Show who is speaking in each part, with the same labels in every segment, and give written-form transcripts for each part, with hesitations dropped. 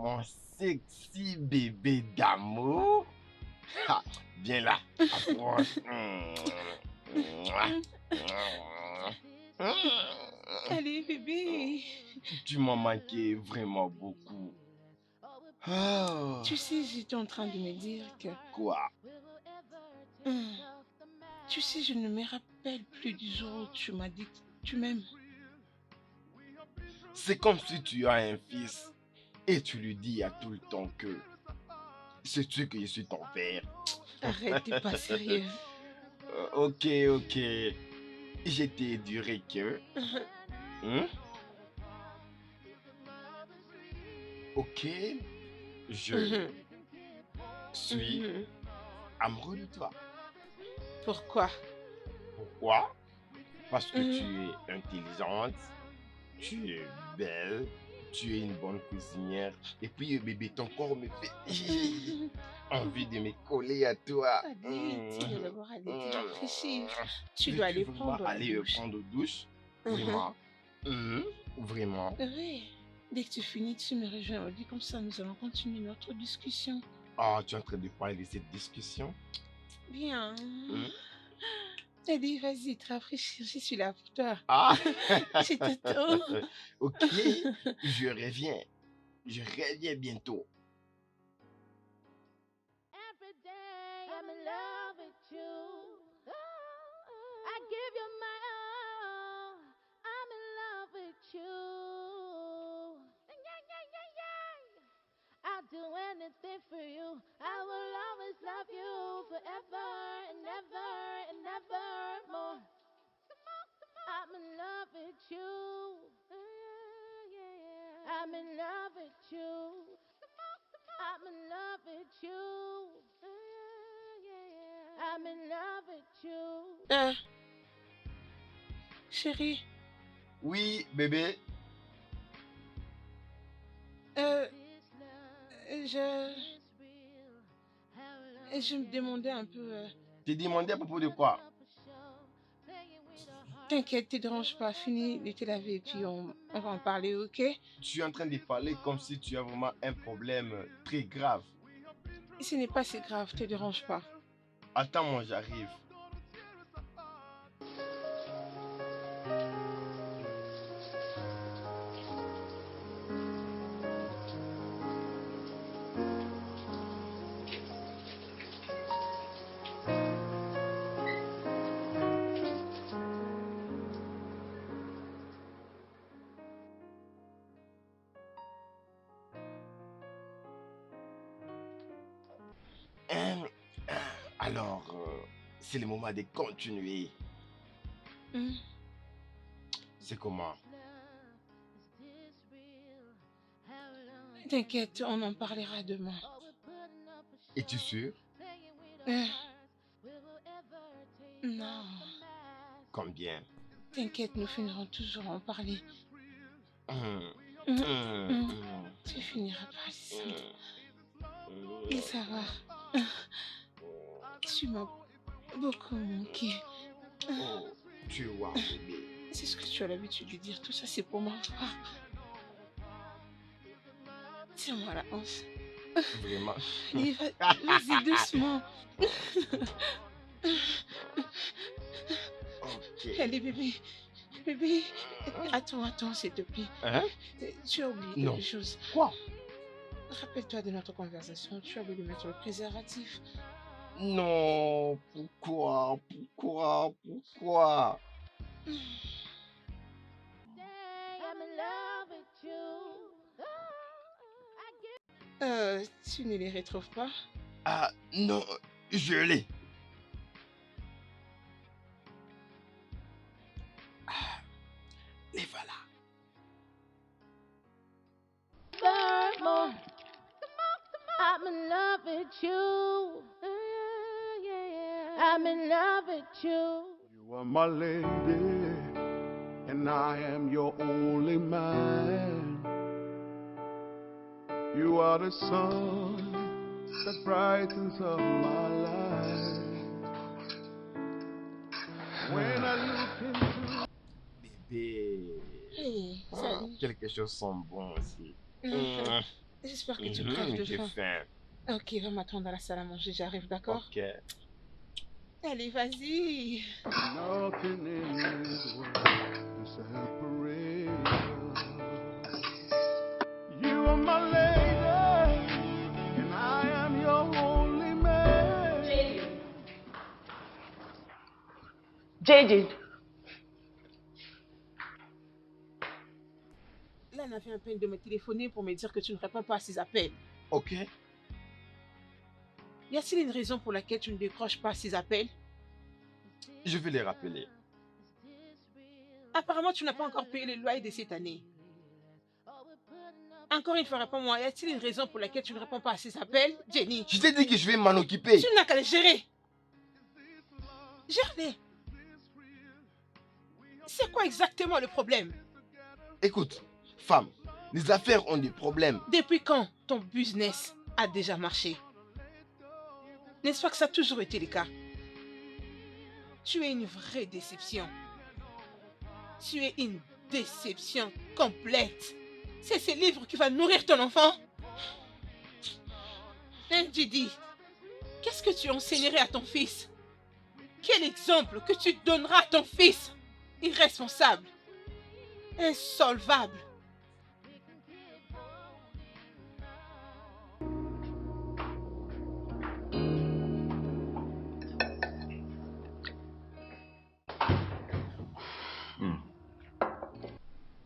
Speaker 1: mon sexy bébé d'amour. Ah, viens là, approche.
Speaker 2: Allez, bébé.
Speaker 1: Tu m'as manqué vraiment beaucoup. Ah,
Speaker 2: Tu sais, j'étais en train de me dire que...
Speaker 1: quoi?
Speaker 2: Hum, Tu sais, je ne me rappelle plus du jour où tu m'as dit que tu m'aimes.
Speaker 1: C'est comme si tu as un fils et tu lui dis à tout le temps que sais-tu que je suis ton père.
Speaker 2: Arrête, t'es pas sérieux.
Speaker 1: Ok, ok. Je t'ai duré que. Hein? Ok, je suis amoureux de toi.
Speaker 2: Pourquoi?
Speaker 1: Pourquoi? Parce que
Speaker 2: Hum,
Speaker 1: tu es intelligente, tu es belle, tu es une bonne cuisinière. Et puis, bébé, ton corps me fait envie de me coller à toi.
Speaker 2: Allez, tire d'abord, allez te rafraîchir. Tu dois
Speaker 1: Veux-tu
Speaker 2: aller
Speaker 1: vraiment
Speaker 2: prendre la
Speaker 1: aller
Speaker 2: douche.
Speaker 1: prendre douche? Vraiment? Vraiment?
Speaker 2: Oui. Dès que tu finis, tu me rejoins au lit, comme ça nous allons continuer notre discussion.
Speaker 1: Ah, tu es en train de parler de cette discussion?
Speaker 2: Bien.
Speaker 1: Hmm?
Speaker 2: Allez, vas-y, te rafraîchir, je suis là pour toi.
Speaker 1: Ah!
Speaker 2: Je t'attends.
Speaker 1: Ok, je reviens. Je reviens bientôt.
Speaker 3: Every day I'm in love with you. I give you my all. I'm in love with you. Yeah, yeah, yeah, yeah. I'll do anything for you. I will always love you forever and ever and ever more. I'm in love with you. I'm in love with you. I'm in love with you. I'm in love with you.
Speaker 2: Chérie,
Speaker 1: Oui, bébé.
Speaker 2: je me demandais un peu...
Speaker 1: T'es demandé à propos de quoi?
Speaker 2: T'inquiète, te dérange pas, fini de te laver et puis on va en parler, ok?
Speaker 1: Tu es en train de parler comme si tu as vraiment un problème très grave.
Speaker 2: Ce n'est pas si grave, te dérange pas.
Speaker 1: Attends-moi, j'arrive. Hum, Alors, c'est le moment de continuer.
Speaker 2: Hum,
Speaker 1: C'est comment?
Speaker 2: T'inquiète, on en parlera demain.
Speaker 1: Es-tu sûr?
Speaker 2: Non,
Speaker 1: Combien?
Speaker 2: t'inquiète, nous finirons toujours en parler.
Speaker 1: Hum,
Speaker 2: Hum,
Speaker 1: hum,
Speaker 2: hum,
Speaker 1: hum,
Speaker 2: Tu finiras par le sentir.
Speaker 1: hum.
Speaker 2: Et ça va. Tu m'as beaucoup manqué.
Speaker 1: Oh, tu vois, bébé.
Speaker 2: C'est ce que tu as l'habitude de dire. Tout ça, c'est pour m'avoir. Tiens-moi la hanche.
Speaker 1: Vraiment.
Speaker 2: Allez, vas-y, doucement.
Speaker 1: Ok.
Speaker 2: Allez, bébé. Bébé. Attends, s'il te plaît.
Speaker 1: Hein?
Speaker 2: Tu as oublié
Speaker 1: Non.
Speaker 2: quelque chose.
Speaker 1: Quoi?
Speaker 2: Rappelle-toi de notre conversation. Tu as oublié de mettre le préservatif.
Speaker 1: Non, pourquoi?
Speaker 3: I'm in love with you.
Speaker 2: Tu ne les retrouves pas?
Speaker 1: Ah, non, je l'ai. Ah, les voilà.
Speaker 3: More. I'm in love with you. I'm in love with you.
Speaker 4: You are my lady, and I am your only man. You are the sun that brightens up my life. When I look into
Speaker 1: Bébé.
Speaker 2: Hey, salut.
Speaker 1: Quelque chose sent bon aussi.
Speaker 2: Mhm. J'espère que tu crèves de
Speaker 1: J'ai
Speaker 2: faim.
Speaker 1: faim.
Speaker 2: Ok, va m'attendre à la salle à manger, j'arrive, d'accord?
Speaker 1: Ok.
Speaker 2: Allez, vas-y.
Speaker 4: Nothing in this world can separate us. You are my lady, and I am your only man.
Speaker 2: JJ. Là, elle a fait un peine de me téléphoner pour me dire que tu ne réponds pas à ses appels.
Speaker 1: Ok.
Speaker 2: Y a-t-il une raison pour laquelle tu ne décroches pas ses appels?
Speaker 1: Je vais les rappeler.
Speaker 2: Apparemment, tu n'as pas encore payé le loyer de cette année. Encore une fois, réponds-moi. Y a-t-il une raison pour laquelle tu ne réponds pas à ses appels, Jenny?
Speaker 1: Je t'ai dit que je vais m'en occuper.
Speaker 2: Tu n'as qu'à les gérer. Gère-les. C'est quoi exactement le problème?
Speaker 1: Écoute, femme, les affaires ont des problèmes.
Speaker 2: Depuis quand ton business a déjà marché? N'est-ce pas que ça a toujours été le cas? Tu es une vraie déception. Tu es une déception complète. C'est ce livre qui va nourrir ton enfant? Hein, Didi, qu'est-ce que tu enseignerais à ton fils? Quel exemple que tu donneras à ton fils? Irresponsable, insolvable.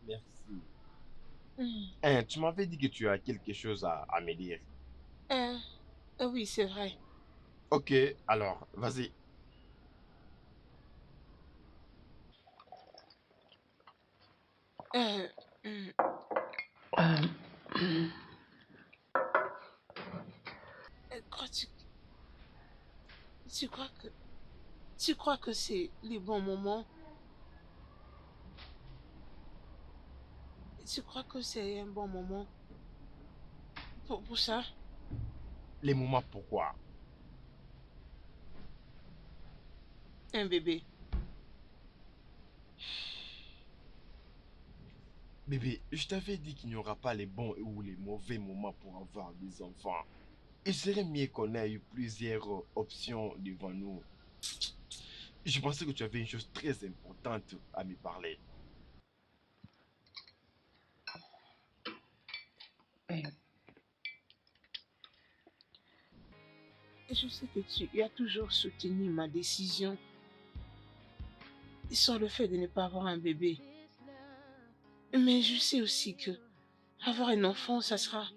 Speaker 1: Merci.
Speaker 2: Hmm.
Speaker 1: Hein, tu m'avais dit que tu as quelque chose à me dire.
Speaker 2: Oui, c'est vrai.
Speaker 1: Ok, alors, vas-y.
Speaker 2: Euh, hmm. Crois-tu... Tu crois que c'est les bons moments? Tu crois que c'est un bon moment pour ça?
Speaker 1: Les moments pourquoi?
Speaker 2: Un bébé.
Speaker 1: Bébé, je t'avais dit qu'il n'y aura pas les bons ou les mauvais moments pour avoir des enfants. Il serait mieux qu'on ait eu plusieurs options devant nous. Je pensais que tu avais une chose très importante à me parler.
Speaker 2: Je sais que tu as toujours soutenu ma décision sur le fait de ne pas avoir un bébé. Mais je sais aussi que avoir un enfant, ça sera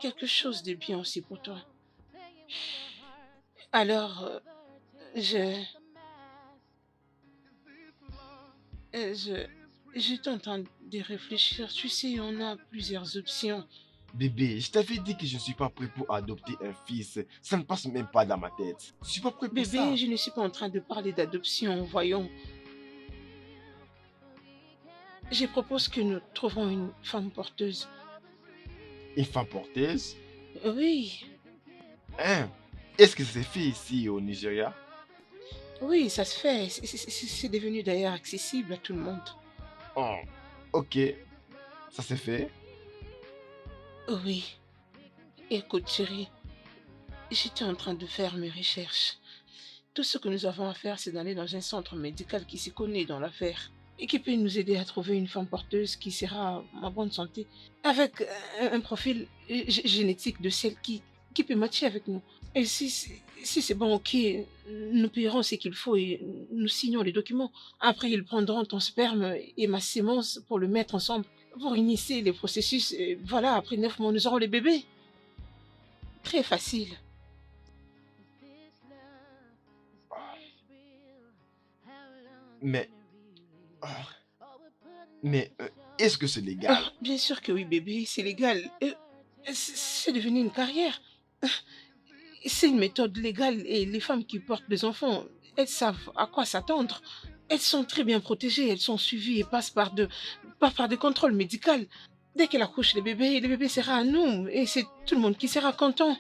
Speaker 2: quelque chose de bien aussi pour toi. Alors, j'étais en train de réfléchir. Tu sais, on a plusieurs options.
Speaker 1: Bébé, je t'avais dit que je ne suis pas prêt pour adopter un fils. Ça ne passe même pas dans ma tête. Je ne suis pas prêt pour ça.
Speaker 2: Bébé, je ne suis pas en train de parler d'adoption, voyons. Je propose que nous trouvons une femme porteuse.
Speaker 1: Une femme porteuse?
Speaker 2: Oui,
Speaker 1: Hein? Est-ce que c'est fait ici au Nigeria?
Speaker 2: oui, ça se fait. C'est devenu d'ailleurs accessible à tout le monde.
Speaker 1: Oh, ok. Ça s'est fait?
Speaker 2: Oui. Écoute, chérie, j'étais en train de faire mes recherches. Tout ce que nous avons à faire, c'est d'aller dans un centre médical qui s'y connaît dans l'affaire et qui peut nous aider à trouver une femme porteuse qui sera en bonne santé, avec un profil génétique de celle qui peut matcher avec nous. Et si c'est bon, ok, nous payerons ce qu'il faut et nous signons les documents. Après, ils prendront ton sperme et ma sémence pour le mettre ensemble, pour initier les processus. Et voilà, après 9 mois, nous aurons les bébés. Très facile.
Speaker 1: Mais... ah, mais est-ce que c'est légal?
Speaker 2: Ah, bien sûr que oui, bébé, c'est légal. C'est devenu une carrière. C'est une méthode légale et les femmes qui portent des enfants, elles savent à quoi s'attendre. Elles sont très bien protégées, elles sont suivies et passent par des contrôles médicaux. Dès qu'elle accouche le bébé sera à nous et c'est tout le monde qui sera content.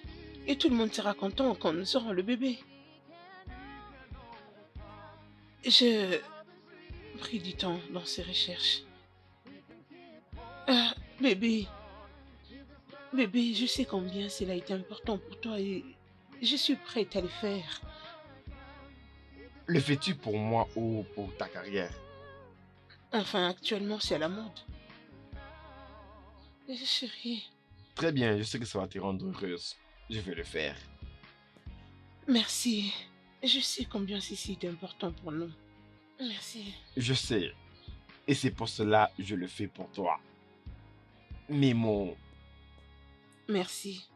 Speaker 2: Et tout le monde sera content quand nous aurons le bébé. Je pris du temps dans ces recherches. Ah, bébé, Bébé, je sais combien cela a été important pour toi et je suis prête à le faire.
Speaker 1: Le fais-tu pour moi ou pour ta carrière?
Speaker 2: Enfin, actuellement, c'est à la mode. Chérie,
Speaker 1: Très bien, je sais que ça va te rendre heureuse. Je vais le faire.
Speaker 2: merci. Je sais combien ceci est important pour nous. Merci.
Speaker 1: Je sais. Et c'est pour cela que je le fais pour toi. Mimo,
Speaker 2: Merci.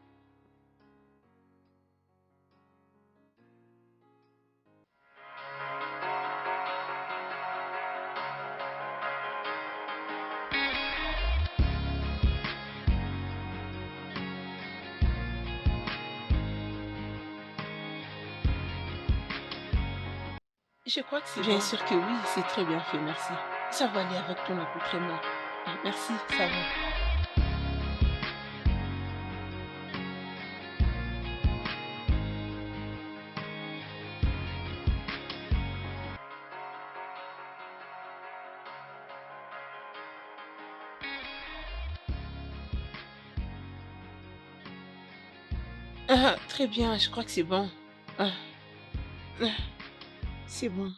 Speaker 2: Je crois que c'est bien sûr que oui, c'est très bien fait, merci. Ça va aller avec ton accoutrement. Ah, merci, ça va. Ah, très bien, je crois que c'est bon. Ah, ah, c'est bon.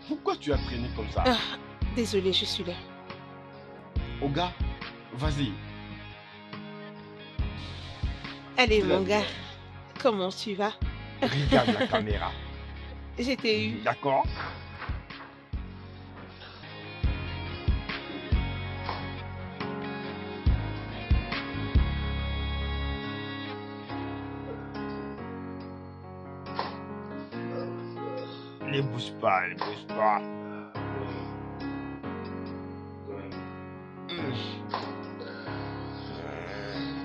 Speaker 1: pourquoi tu as traîné comme ça?
Speaker 2: Ah, désolée, je suis là.
Speaker 1: Oga, vas-y.
Speaker 2: Allez,
Speaker 1: Très
Speaker 2: mon gars,
Speaker 1: bien.
Speaker 2: comment tu vas?
Speaker 1: Regarde la caméra.
Speaker 2: Je t'ai eu.
Speaker 1: D'accord? Ne bouge pas, ne bouge pas.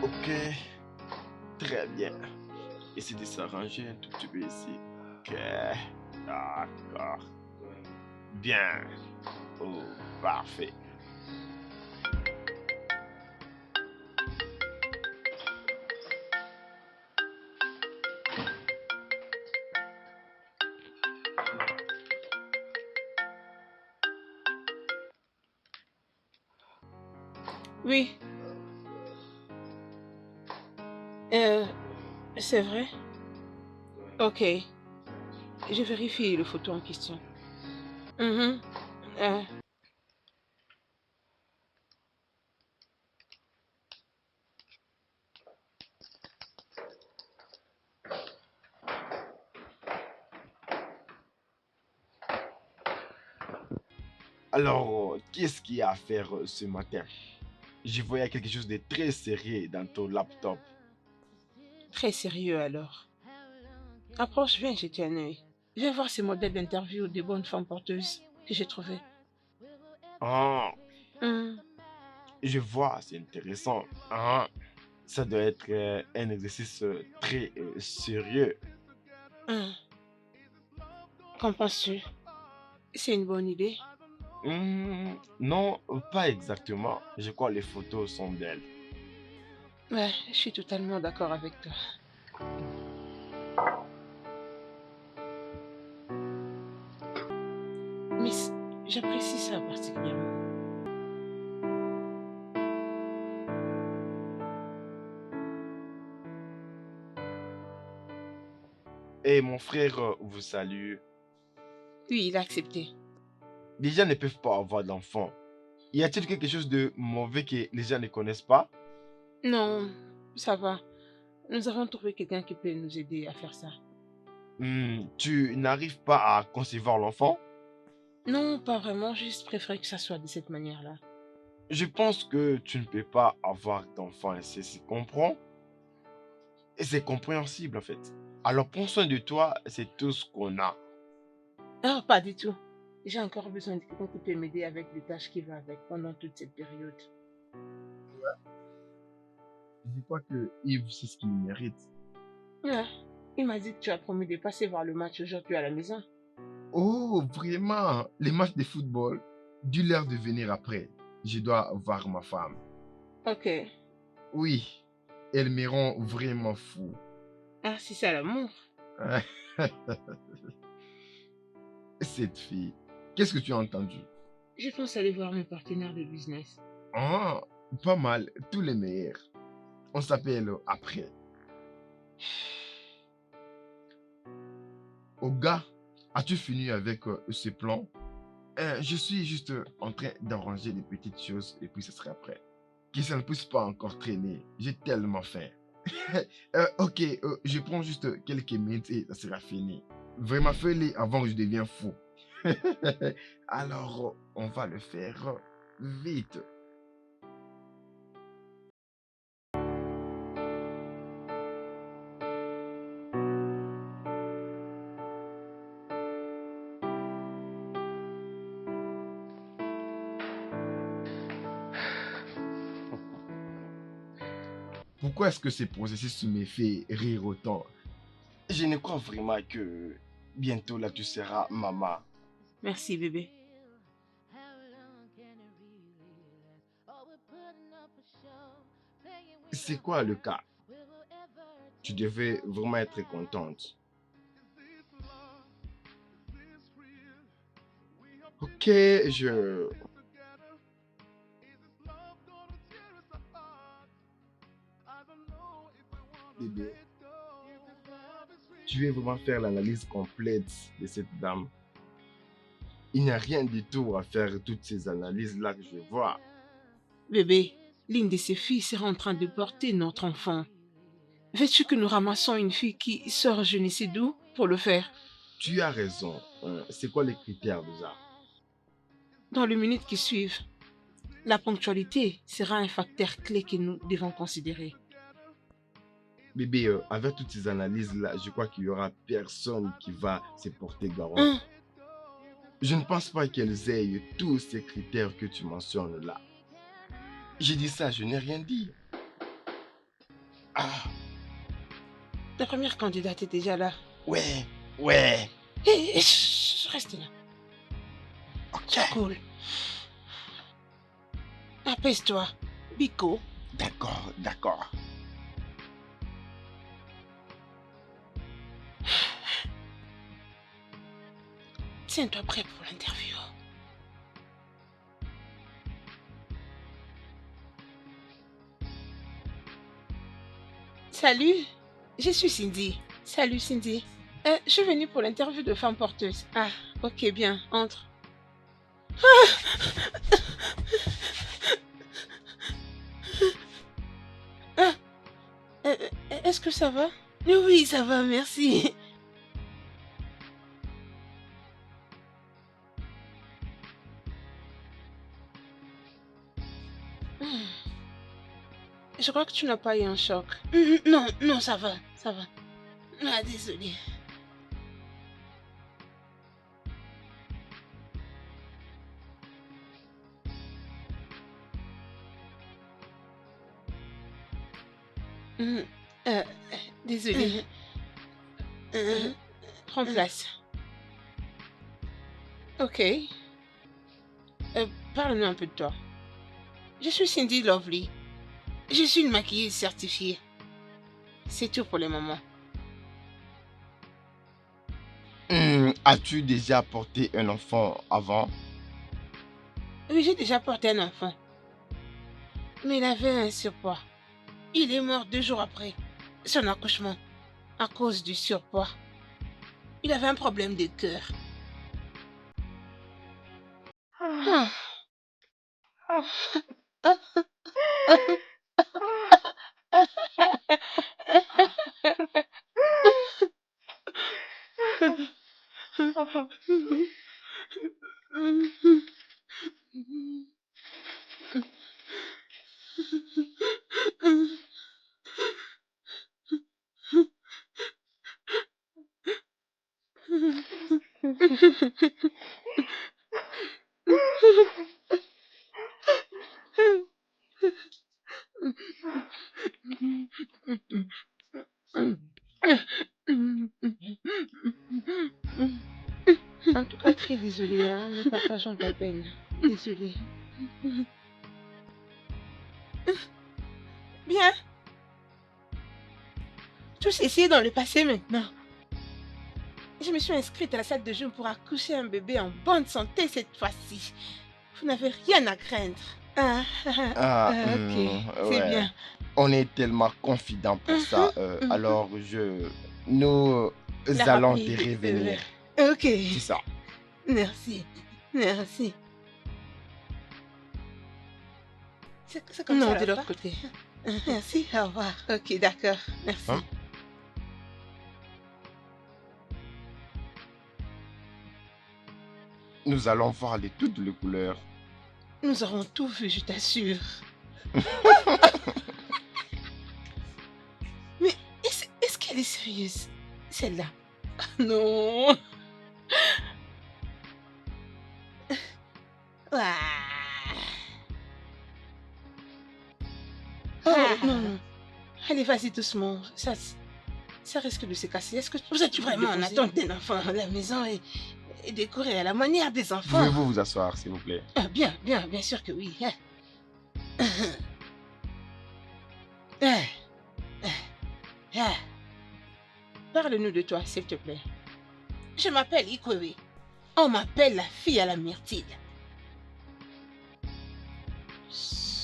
Speaker 1: Ok, très bien. Essaye de s'arranger un tout petit peu ici. Ok, d'accord. Bien. Oh, parfait.
Speaker 2: Oui, euh, c'est vrai? Ok, je vérifie le photo en question. Mhm. euh,
Speaker 1: Alors, qu'est-ce qu'il y a à faire ce matin? Je voyais quelque chose de très sérieux dans ton laptop.
Speaker 2: Très sérieux alors. Approche, viens jeter un œil. Viens voir ces modèles d'interview des bonnes femmes porteuses que j'ai trouvés.
Speaker 1: Ah,
Speaker 2: Hmm,
Speaker 1: je vois, c'est intéressant. Ah, ça doit être un exercice très sérieux.
Speaker 2: hmm. Qu'en penses-tu? C'est une bonne idée.
Speaker 1: Non, pas exactement. Je crois que les photos sont d'elle.
Speaker 2: Ouais, je suis totalement d'accord avec toi. Mais j'apprécie ça particulièrement.
Speaker 1: Et mon frère vous salue.
Speaker 2: Oui, il a accepté.
Speaker 1: Les gens ne peuvent pas avoir d'enfants. Y a-t-il quelque chose de mauvais que les gens ne connaissent pas?
Speaker 2: Non, ça va. Nous avons trouvé quelqu'un qui peut nous aider à faire ça.
Speaker 1: Tu n'arrives pas à concevoir l'enfant?
Speaker 2: Non, pas vraiment, juste préférer que ça soit de cette manière-là.
Speaker 1: Je pense que tu ne peux pas avoir d'enfant et c'est comprend. Et c'est compréhensible en fait. Alors prends soin de toi, c'est tout ce qu'on a.
Speaker 2: Ah, pas du tout. J'ai encore besoin de quelqu'un qui peut m'aider avec les tâches qui vont avec pendant toute cette période.
Speaker 1: Je crois que Yves, c'est ce qu'il mérite.
Speaker 2: Ouais, il m'a dit que tu as promis de passer voir le match aujourd'hui à la maison.
Speaker 1: Oh, vraiment? Les matchs de football, du l'air de venir après. Je dois voir ma femme.
Speaker 2: Ok.
Speaker 1: Oui, elles me rend vraiment fou.
Speaker 2: Ah, c'est ça l'amour.
Speaker 1: Cette fille, qu'est-ce que tu as entendu?
Speaker 2: Je pense aller voir mes partenaires de business.
Speaker 1: Ah, pas mal, tous les meilleurs. On s'appelle après. Oh gars, as-tu fini avec ce plan? Je suis juste en train d'arranger des petites choses et puis ce sera après. Que ça ne puisse pas encore traîner. J'ai tellement faim. Ok, je prends juste quelques minutes et ça sera fini. Vraiment, fais-le avant que je devienne fou. Alors, on va le faire vite. Pourquoi est-ce que ce processus me fait rire autant? Je ne crois vraiment que bientôt là tu seras maman.
Speaker 2: Merci, bébé.
Speaker 1: C'est quoi le cas? Tu devais vraiment être contente. Ok, Bébé, tu veux vraiment faire l'analyse complète de cette dame. Il n'y a rien du tout à faire toutes ces analyses-là que je vois.
Speaker 2: Bébé, l'une de ces filles sera en train de porter notre enfant. Veux-tu que nous ramassons une fille qui sort je ne sais d'où pour le faire?
Speaker 1: Tu as raison. C'est quoi les critères déjà?
Speaker 2: Dans les minutes qui suivent, la ponctualité sera un facteur clé que nous devons considérer.
Speaker 1: Bébé, avec toutes ces analyses-là, je crois qu'il y aura personne qui va se porter garant.
Speaker 2: Hein?
Speaker 1: Je ne pense pas qu'elles aient tous ces critères que tu mentionnes là. J'ai dit ça, je n'ai rien dit. Ah,
Speaker 2: La première candidate est déjà là.
Speaker 1: ouais.
Speaker 2: Hé, reste là.
Speaker 1: Ok.
Speaker 2: Sois cool. Apaise-toi. Bico.
Speaker 1: D'accord.
Speaker 2: Tiens-toi prêt pour l'interview. Salut, je suis Cindy. Salut Cindy. Je suis venue pour l'interview de femme porteuse. Ah, ok, bien, entre. Ah, est-ce que ça va? Oui, ça va, merci. Je crois que tu n'as pas eu un choc. Non, ça va. Ah, désolée. Hum, euh, Désolée. Prends place. Ok. Parle-nous un peu de toi. Je suis Cindy Lovely. Je suis une maquilleuse certifiée. C'est tout pour le moment.
Speaker 1: As-tu déjà porté un enfant avant?
Speaker 2: Oui, j'ai déjà porté un enfant. Mais il avait un surpoids. Il est mort 2 jours après son accouchement à cause du surpoids. Il avait un problème de cœur. Ah. En tout cas, très désolée, hein, nous partageons ta peine. Désolée. Bien. Tout ceci est dans le passé maintenant. Je me suis inscrite à la salle de gym pour accoucher un bébé en bonne santé cette fois-ci. Vous n'avez rien à craindre. Ok, c'est
Speaker 1: Ouais.
Speaker 2: bien.
Speaker 1: On est tellement confidents pour ça.
Speaker 2: Mhm.
Speaker 1: Alors, nous
Speaker 2: La
Speaker 1: allons
Speaker 2: rapide,
Speaker 1: te revenir.
Speaker 2: Ok,
Speaker 1: C'est ça.
Speaker 2: merci. Merci. C'est comme ça. Non, de l'autre côté. Merci, au revoir. Ok, d'accord. Merci.
Speaker 1: Hein? Nous allons voir toutes les couleurs.
Speaker 2: Nous aurons tout vu, je t'assure. Mais est-ce qu'elle est sérieuse, celle-là? Non. Ah. Oh, non. Allez, vas-y doucement. Ça risque de se casser. Est-ce que vous êtes vraiment en attente d'un enfant à la maison et décoré à la manière des enfants?
Speaker 1: Pouvez-vous vous asseoir, s'il vous plaît?
Speaker 2: Ah, bien sûr que oui. Parle-nous de toi, s'il te plaît. Je m'appelle Ikwewe. On m'appelle la fille à la myrtille.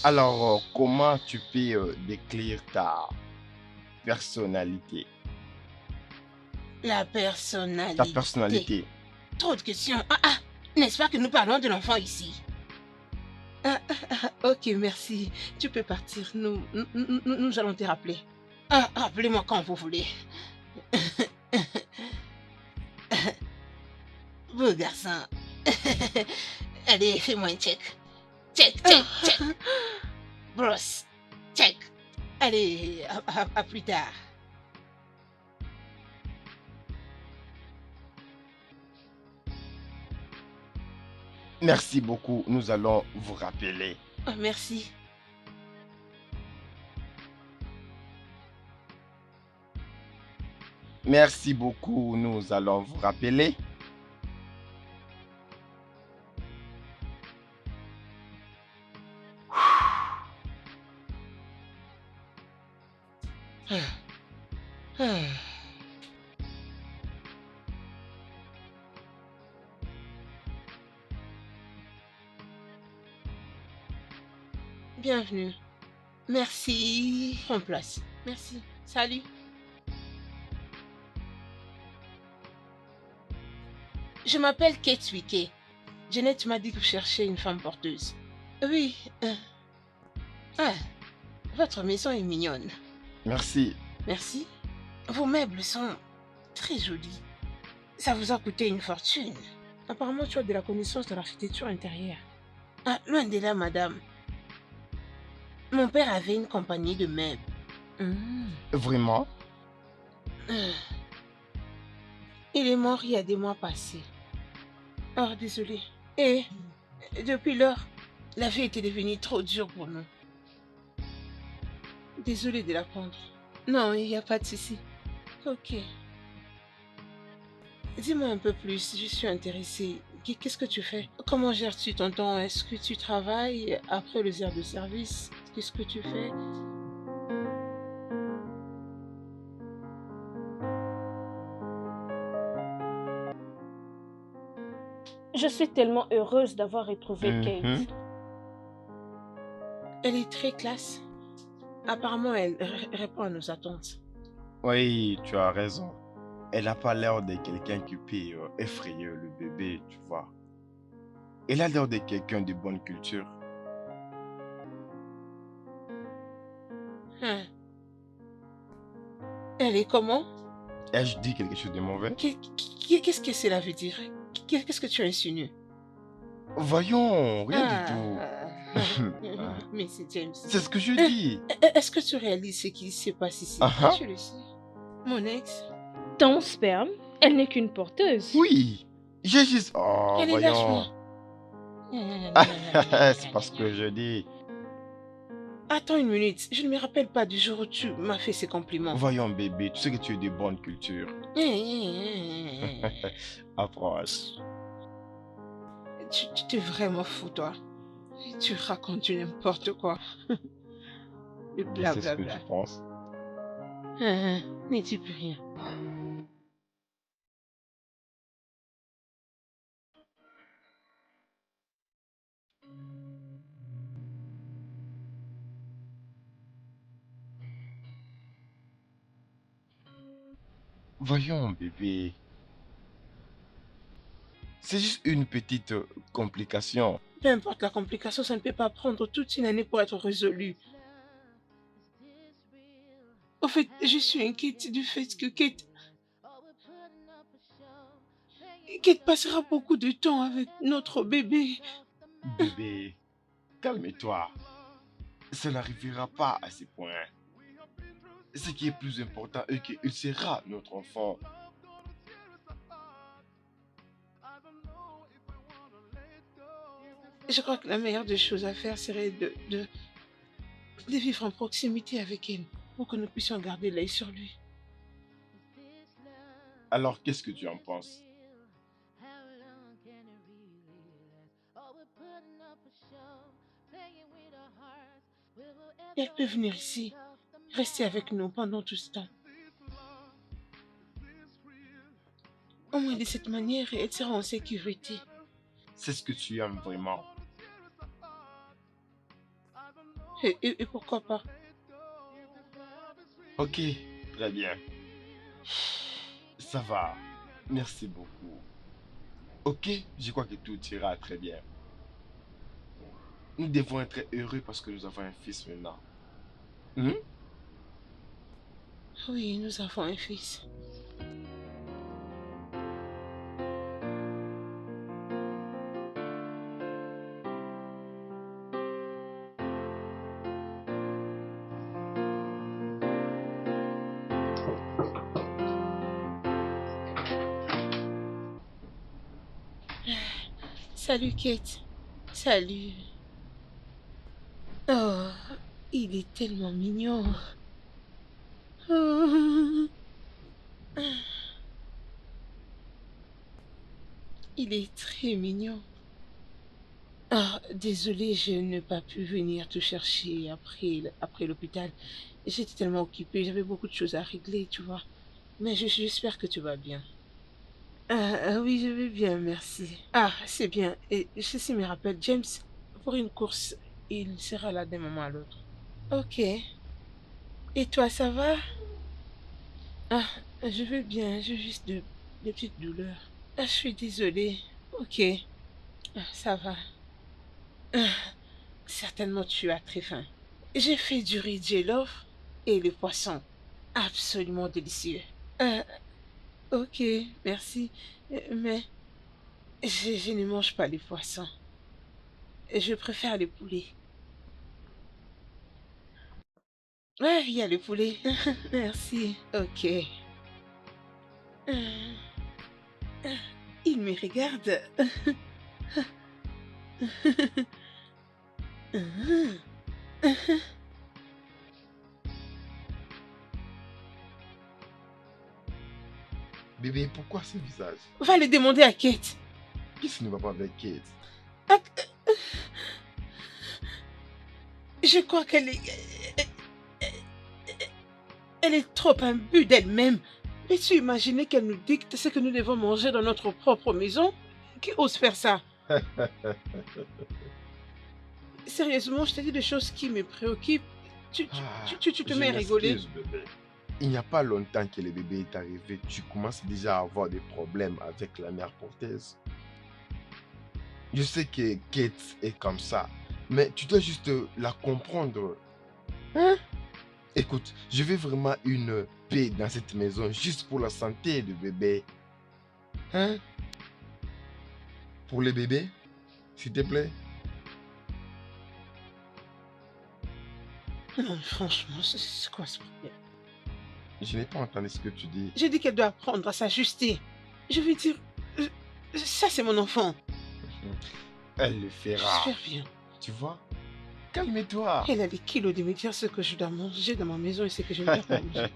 Speaker 1: Alors, comment tu peux décrire ta personnalité?
Speaker 2: La personnalité.
Speaker 1: Ta personnalité.
Speaker 2: Trop de questions. N'est-ce pas que nous parlons de l'enfant ici? Ok, merci. Tu peux partir. Nous allons te rappeler. Rappelez-moi quand vous voulez. Beau garçon. Allez, fais-moi un check. Check. Brosse. Check. Allez, à plus tard.
Speaker 1: Merci beaucoup. Nous allons vous rappeler.
Speaker 2: Oh, merci.
Speaker 1: Merci beaucoup. Nous allons vous rappeler.
Speaker 2: Bienvenue. Merci. Prends place. Merci. Salut. Je m'appelle Kate Wike. Jeannette m'a dit que vous cherchez une femme porteuse. Oui. Votre maison est mignonne.
Speaker 1: Merci.
Speaker 2: Merci. Vos meubles sont très jolis. Ça vous a coûté une fortune. Apparemment, tu as de la connaissance de l'architecture intérieure. Loin de là, madame. Mon père avait une compagnie de meubles.
Speaker 1: Vraiment?
Speaker 2: Il est mort il y a des mois passés. Oh, désolé. Et depuis lors, la vie était devenue trop dure pour nous. Désolée de l'apprendre. Non, il n'y a pas de souci. Ok. Dis-moi un peu plus, je suis intéressée. Qu'est-ce que tu fais? Comment gères-tu ton temps? Est-ce que tu travailles après les heures de service? Qu'est-ce que tu fais?
Speaker 5: Je suis tellement heureuse d'avoir retrouvé Kate.
Speaker 2: Elle est très classe. Apparemment, elle répond à nos attentes.
Speaker 1: Oui, tu as raison. Elle n'a pas l'air de quelqu'un qui peut effrayer le bébé, tu vois. Elle a l'air de quelqu'un de bonne culture.
Speaker 2: Elle est comment?
Speaker 1: Ai-je dit quelque chose de mauvais?
Speaker 2: Qu'est-ce que cela veut dire? Qu'est-ce que tu insinues?
Speaker 1: Voyons, rien du tout.
Speaker 2: Mais c'est James.
Speaker 1: C'est ce que je dis.
Speaker 2: Est-ce que tu réalises ce qui se passe ici? Tu le sais. Mon ex.
Speaker 5: Ton sperme, elle n'est qu'une porteuse.
Speaker 1: Oui, j'ai juste... Oh,
Speaker 2: Elle est
Speaker 1: voyons.
Speaker 2: lâche-moi.
Speaker 1: C'est parce que je dis...
Speaker 2: Attends une minute, je ne me rappelle pas du jour où tu m'as fait ces compliments.
Speaker 1: Voyons bébé, tu sais que tu es de bonne culture. Approche.
Speaker 2: Tu t'es vraiment fou, toi. Tu racontes du n'importe quoi. Et
Speaker 1: Et c'est ce que
Speaker 2: blablabla.
Speaker 1: tu penses.
Speaker 2: Ne dis plus rien.
Speaker 1: Voyons, bébé. C'est juste une petite complication.
Speaker 2: Peu importe la complication, ça ne peut pas prendre toute une année pour être résolu. En fait, je suis inquiète du fait que Kate passera beaucoup de temps avec notre bébé.
Speaker 1: Bébé, calme-toi. Ça n'arrivera pas à ce point. Ce qui est plus important est qu'il sera notre enfant.
Speaker 2: Je crois que la meilleure des choses à faire serait de vivre en proximité avec elle pour que nous puissions garder l'œil sur lui.
Speaker 1: Alors, qu'est-ce que tu en penses?
Speaker 2: Elle peut venir ici, rester avec nous pendant tout ce temps. Au moins de cette manière, elle sera en sécurité.
Speaker 1: C'est ce que tu aimes vraiment.
Speaker 2: Et pourquoi pas?
Speaker 1: Ok, très bien. Ça va. Merci beaucoup. Ok, je crois que tout ira très bien. Nous devons être heureux parce que nous avons un fils maintenant. Hmm?
Speaker 2: Oui, nous avons un fils. Salut Kate. Salut. Oh, il est tellement mignon. Oh. Il est très mignon. Ah, désolée, je n'ai pas pu venir te chercher après l'hôpital. J'étais tellement occupée, j'avais beaucoup de choses à régler, tu vois. Mais j'espère que tu vas bien. Oui, je vais bien, merci. Ah, c'est bien. Et ceci me rappelle, James, pour une course, il sera là d'un moment à l'autre. Ok. Et toi, ça va? Ah, je vais bien, j'ai juste de petites douleurs. Ah, je suis désolée. Ok. Ah, ça va. Ah, certainement, tu as très faim. J'ai fait du riz jollof et le poisson. Absolument délicieux. Euh, ok, merci. Mais je ne mange pas les poissons. Je préfère le poulet. Ouais, il y a le poulet. Merci. Ok. Euh, Il me regarde.
Speaker 1: Bébé, pourquoi ce visage?
Speaker 2: Va le demander à Kate.
Speaker 1: Qu'est-ce qui ne va pas avec Kate?
Speaker 2: Ah, je crois elle est trop imbue d'elle-même. Peux-tu imaginer qu'elle nous dicte ce que nous devons manger dans notre propre maison? Qui ose faire ça? Sérieusement, je te dis des choses qui me préoccupent. Tu te
Speaker 1: Je
Speaker 2: mets à rigoler.
Speaker 1: m'excuse, bébé. Il n'y a pas longtemps que le bébé est arrivé, tu commences déjà à avoir des problèmes avec la mère porteuse. Je sais que Kate est comme ça, mais tu dois juste la comprendre.
Speaker 2: Hein?
Speaker 1: Écoute, je veux vraiment une paix dans cette maison, juste pour la santé du bébé. Hein? Pour le bébé, s'il te plaît.
Speaker 2: Non, franchement, c'est quoi ce problème?
Speaker 1: Je n'ai pas entendu ce que tu dis.
Speaker 2: J'ai dit qu'elle doit apprendre à s'ajuster. Je veux dire, ça c'est mon enfant.
Speaker 1: Elle le fera.
Speaker 2: J'espère bien.
Speaker 1: Tu vois? Calme-toi.
Speaker 2: Elle a des kilos de me dire ce que je dois manger dans ma maison et ce que je ne dois pas manger.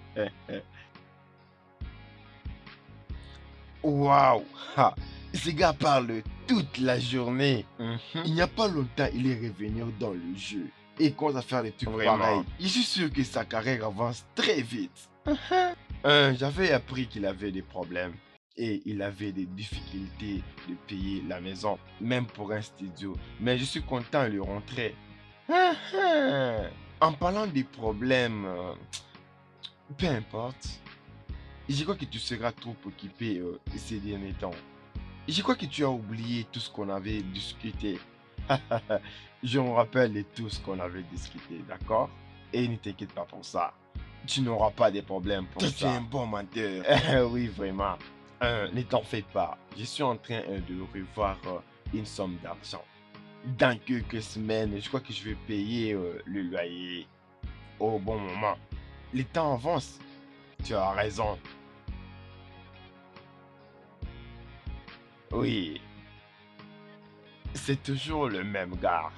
Speaker 1: Waouh! Ha! Ce gars parle toute la journée. Il n'y a pas longtemps, il est revenu dans le jeu. et commence à faire des trucs
Speaker 6: Vraiment.
Speaker 1: pareils. Je suis sûr que sa carrière avance très vite. J'avais appris qu'il avait des problèmes et il avait des difficultés de payer la maison, même pour un studio. Mais je suis content de le rentrer. En parlant des problèmes, peu importe. Je crois que tu seras trop occupé ces derniers temps. Je crois que tu as oublié tout ce qu'on avait discuté. Je me rappelle de tout ce qu'on avait discuté, d'accord? Et ne t'inquiète pas pour ça. Tu n'auras pas de problème pour ça. Tu es un bon menteur. Oui, vraiment. Ne t'en fais pas. Je suis en train de revoir une somme d'argent. Dans quelques semaines, je crois que je vais payer le loyer au bon moment. Les temps avancent. Tu as raison. Oui, c'est toujours le même gars.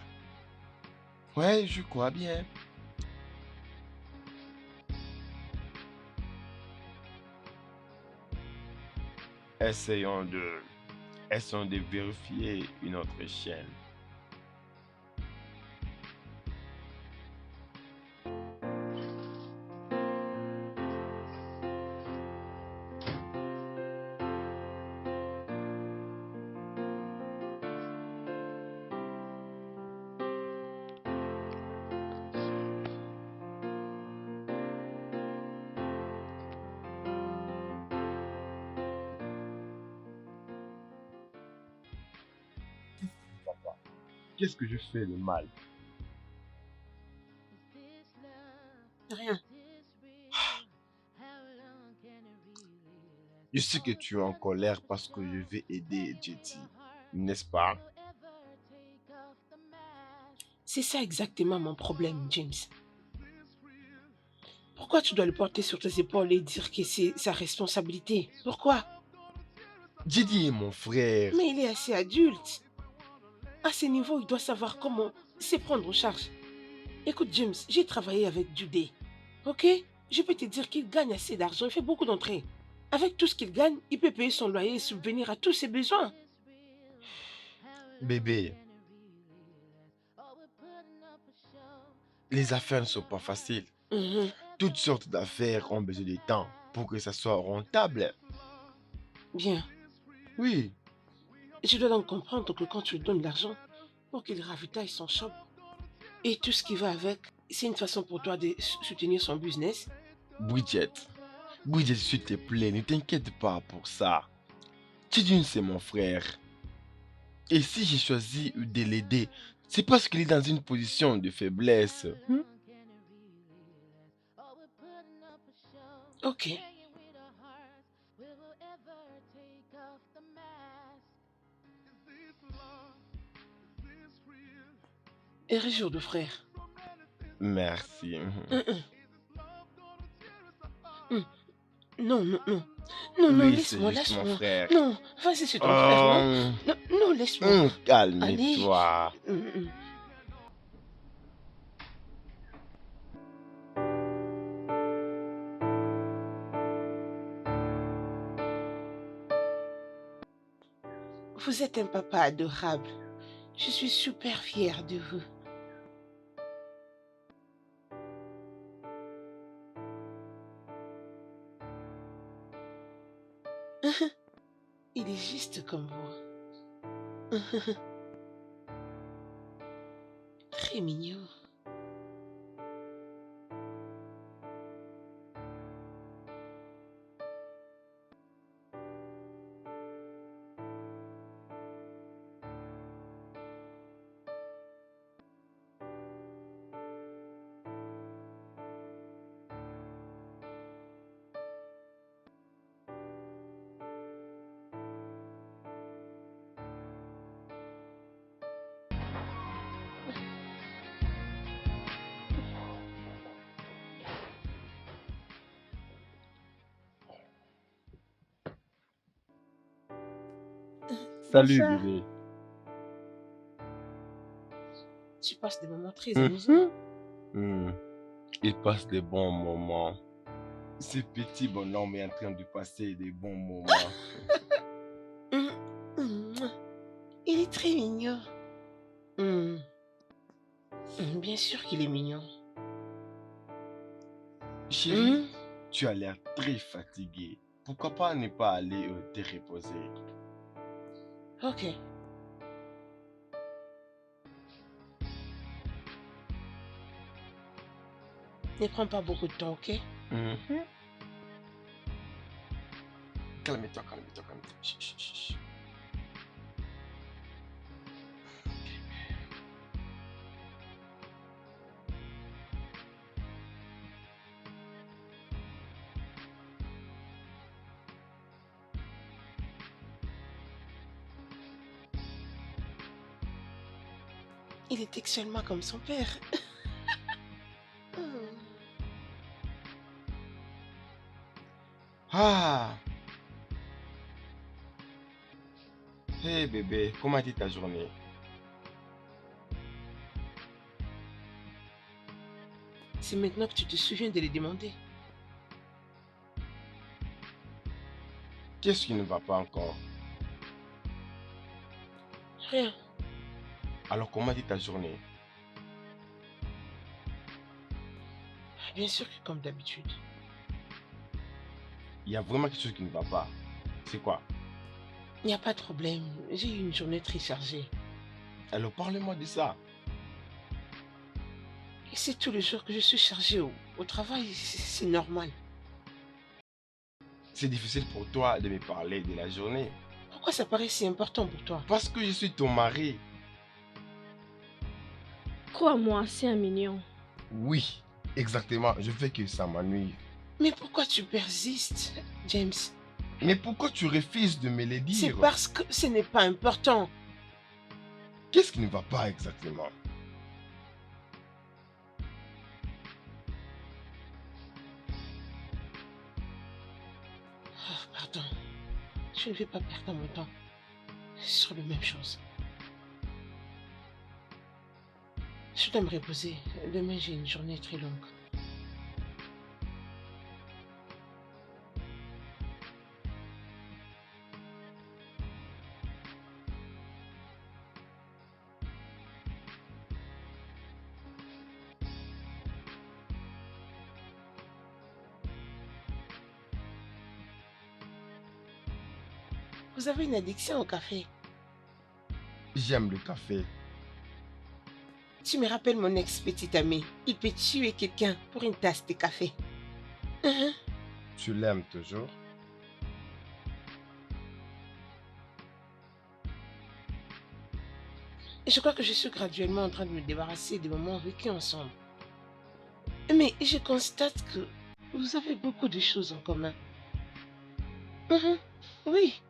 Speaker 1: Ouais, je crois bien. Essayons de, essayons de vérifier une autre chaîne. Qu'est-ce que je fais de mal?
Speaker 2: Rien.
Speaker 1: Je sais que tu es en colère parce que je vais aider Jetty, n'est-ce pas?
Speaker 2: C'est ça exactement mon problème, James. Pourquoi tu dois le porter sur tes épaules et dire que c'est sa responsabilité? Pourquoi?
Speaker 1: Jetty est mon frère.
Speaker 2: Mais il est assez adulte. À ce niveau, il doit savoir comment se prendre en charge. Écoute, James, j'ai travaillé avec Judy. Ok? Je peux te dire qu'il gagne assez d'argent, il fait beaucoup d'entrées. Avec tout ce qu'il gagne, il peut payer son loyer et subvenir à tous ses besoins.
Speaker 1: Bébé, les affaires ne sont pas faciles.
Speaker 2: Mhm.
Speaker 1: Toutes sortes d'affaires ont besoin de temps pour que ça soit rentable.
Speaker 2: Bien.
Speaker 1: Oui,
Speaker 2: Je dois donc comprendre que quand tu lui donnes de l'argent pour qu'il ravitaille son shop et tout ce qui va avec, c'est une façon pour toi de soutenir son business.
Speaker 1: Bridget. Bridget, s'il te plaît, ne t'inquiète pas pour ça. Tidune, c'est mon frère. Et si j'ai choisi de l'aider, c'est parce qu'il est dans une position de faiblesse.
Speaker 2: Ok. Et jour de frère.
Speaker 1: Merci.
Speaker 2: Non, non, non. Non, non,
Speaker 1: Oui, c'est
Speaker 2: laisse-moi,
Speaker 1: juste mon
Speaker 2: laisse-moi.
Speaker 1: frère.
Speaker 2: Non, vas-y, c'est ton frère, non?
Speaker 1: Oh,
Speaker 2: Non, non, laisse-moi.
Speaker 1: calme-toi.
Speaker 2: Hum, hum. Vous êtes un papa adorable. Je suis super fière de vous. Il est juste comme vous. Très mignon.
Speaker 1: Salut,
Speaker 2: Bonsoir.
Speaker 1: bébé.
Speaker 2: Tu passes des moments très amusants.
Speaker 1: Il passe des bons moments. Ce petit bonhomme est en train de passer des bons moments.
Speaker 2: Hum, hum. Il est très mignon. Bien sûr qu'il est mignon.
Speaker 1: Chérie,
Speaker 2: Hmm.
Speaker 1: tu as l'air très fatiguée. Pourquoi pas ne pas aller te reposer?
Speaker 2: Ok. Ne prends pas beaucoup de temps, ok?
Speaker 1: Mhm.
Speaker 5: Hmm.
Speaker 1: Calme-toi, calme-toi, calme-toi. Chut, chut, chut, chut.
Speaker 2: Il est seulement comme son père. Hmm.
Speaker 1: Ah! Hey bébé, comment a été ta journée?
Speaker 2: C'est maintenant que tu te souviens de les demander.
Speaker 1: Qu'est-ce qui ne va pas encore?
Speaker 2: Rien.
Speaker 1: Alors comment a été ta journée?
Speaker 2: Bien sûr que comme d'habitude.
Speaker 1: Il y a vraiment quelque chose qui ne va pas. C'est quoi?
Speaker 2: Il n'y a pas de problème. J'ai eu une journée très chargée.
Speaker 1: Alors parle-moi de ça.
Speaker 2: Et c'est tous les jours que je suis chargée au travail. C'est normal.
Speaker 1: C'est difficile pour toi de me parler de la journée.
Speaker 2: Pourquoi ça paraît si important pour toi?
Speaker 1: Parce que je suis ton mari.
Speaker 5: Crois-moi, c'est un mignon.
Speaker 1: Oui, exactement. Je fais que ça m'ennuie.
Speaker 2: Mais pourquoi tu persistes, James?
Speaker 1: Mais pourquoi tu refuses de me le
Speaker 2: C'est
Speaker 1: dire?
Speaker 2: parce que ce n'est pas important.
Speaker 1: Qu'est-ce qui ne va pas exactement?
Speaker 2: Oh, pardon. Je ne vais pas perdre mon temps sur les mêmes choses. Je dois me reposer. Demain, j'ai une journée très longue. Vous avez une addiction au café.
Speaker 1: J'aime le café.
Speaker 2: Tu me rappelles mon ex-petit ami. Il peut tuer quelqu'un pour une tasse de café. Hein?
Speaker 1: Tu l'aimes toujours?
Speaker 2: Je crois que je suis graduellement en train de me débarrasser des moments vécus ensemble. Mais je constate que vous avez beaucoup de choses en commun. Mhm. Oui.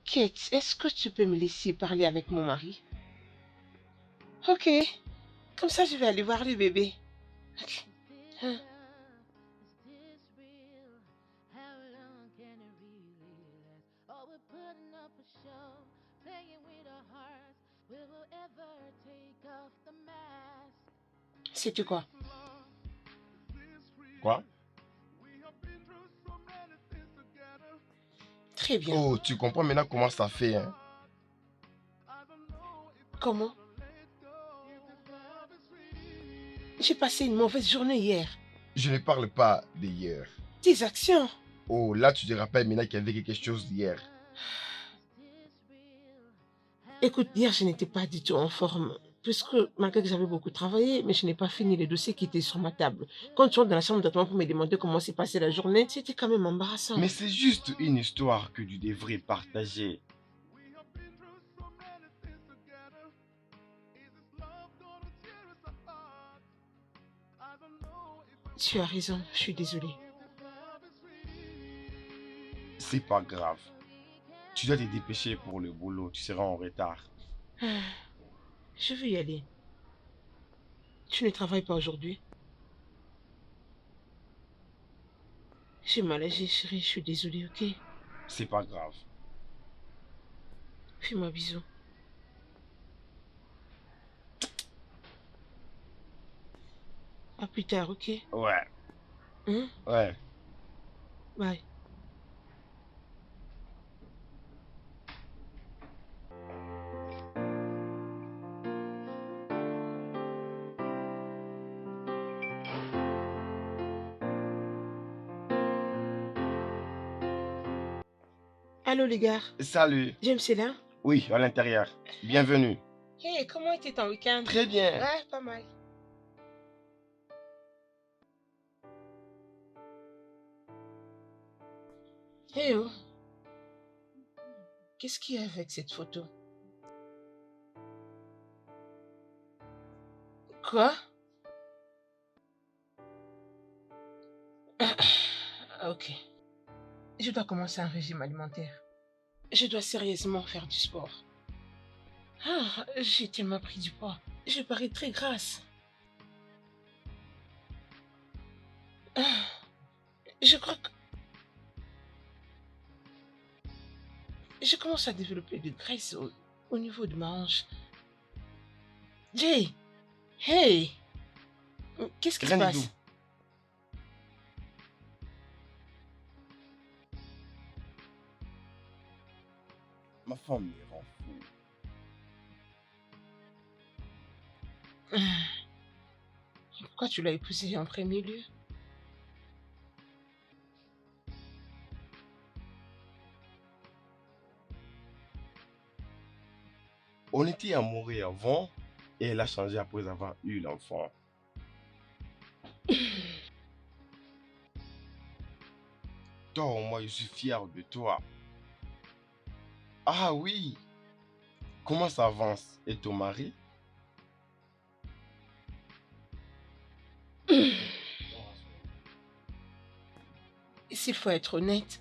Speaker 2: Kate, est-ce que tu peux me laisser parler avec mon mari? Ok. Comme ça, je vais aller voir le bébé. Ok. Hein? Sais-tu quoi?
Speaker 1: Quoi?
Speaker 2: Très bien.
Speaker 1: Oh, tu comprends maintenant comment ça fait, hein?
Speaker 2: Comment? J'ai passé une mauvaise journée hier.
Speaker 1: Je ne parle pas d'hier.
Speaker 2: Tes actions.
Speaker 1: Oh, là, tu te rappelles maintenant qu'il y avait quelque chose d'hier.
Speaker 2: Écoute, hier, je n'étais pas du tout en forme. Puisque, malgré que j'avais beaucoup travaillé, mais je n'ai pas fini les dossiers qui étaient sur ma table. Quand tu rentres dans la chambre de ton pour me demander comment s'est passée la journée, c'était quand même embarrassant.
Speaker 1: Mais c'est juste une histoire que tu devrais partager.
Speaker 2: Tu as raison, je suis désolée.
Speaker 1: C'est pas grave. Tu dois te dépêcher pour le boulot, tu seras en retard.
Speaker 2: Ah, je veux y aller. Tu ne travailles pas aujourd'hui? J'ai mal agi, chérie, je suis désolée, ok?
Speaker 1: C'est pas grave.
Speaker 2: Fais-moi un bisou. À plus tard, ok?
Speaker 1: Ouais.
Speaker 2: Hein?
Speaker 1: Ouais.
Speaker 2: Bye. Allô les gars,
Speaker 1: Salut.
Speaker 2: James est là?
Speaker 1: Oui, à l'intérieur. Bienvenue.
Speaker 2: Hey, comment était ton week-end?
Speaker 1: Très bien.
Speaker 2: Ouais, pas mal. Hey oh, qu'est-ce qu'il y a avec cette photo? Quoi? Ok. Je dois commencer un régime alimentaire. Je dois sérieusement faire du sport. Ah, j'ai tellement pris du poids. Je parais très grasse. Ah, je crois que je commence à développer de graisse au niveau de ma hanche. Jay, hey, qu'est-ce qui se
Speaker 1: Rien du
Speaker 2: passe?
Speaker 1: tout. Ma femme me rend fou.
Speaker 2: Ah, pourquoi tu l'as épousé en premier lieu?
Speaker 1: On était amoureux avant et elle a changé après avoir eu l'enfant. Toi, moi, je suis fier de toi. Ah oui, comment ça avance? Et ton mari?
Speaker 2: S'il faut être honnête,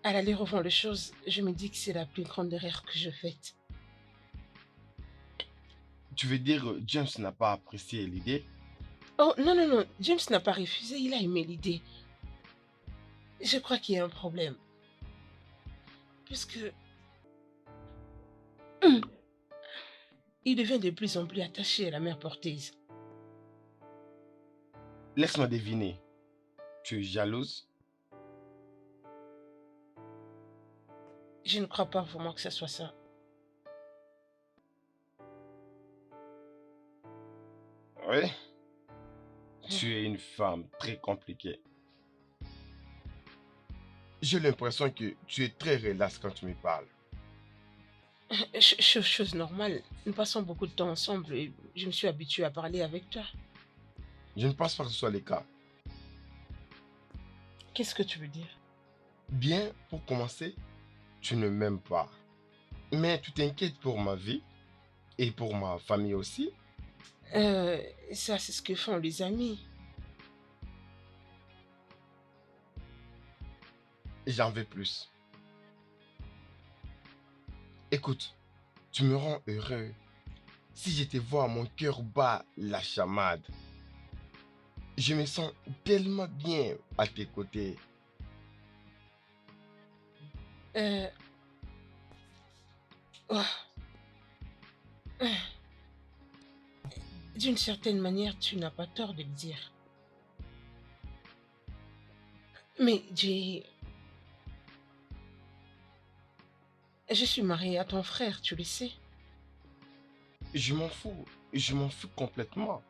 Speaker 2: à l'aller revendre les choses, je me dis que c'est la plus grande erreur que je faite.
Speaker 1: Tu veux dire James n'a pas apprécié l'idée?
Speaker 2: Oh non, non, non, James n'a pas refusé, il a aimé l'idée. Je crois qu'il y a un problème. Puisque il devient de plus en plus attaché à la mère porteuse.
Speaker 1: Laisse-moi deviner. Tu es jalouse?
Speaker 2: Je ne crois pas vraiment que ce soit ça.
Speaker 1: Oui. Tu es une femme très compliquée. J'ai l'impression que tu es très relax quand tu me parles.
Speaker 2: Chose normale, nous passons beaucoup de temps ensemble et je me suis habituée à parler avec toi.
Speaker 1: Je ne pense pas que ce soit le cas.
Speaker 2: Qu'est-ce que tu veux dire?
Speaker 1: Bien, pour commencer, tu ne m'aimes pas. Mais tu t'inquiètes pour ma vie et pour ma famille aussi.
Speaker 2: Euh, Ça, c'est ce que font les amis.
Speaker 1: J'en veux plus. Écoute, tu me rends heureux. Si je te vois, mon cœur bat la chamade. Je me sens tellement bien à tes côtés.
Speaker 2: Euh, oh, D'une certaine manière, tu n'as pas tort de le dire. Mais je suis mariée à ton frère, tu le sais.
Speaker 1: Je m'en fous. Je m'en fous complètement.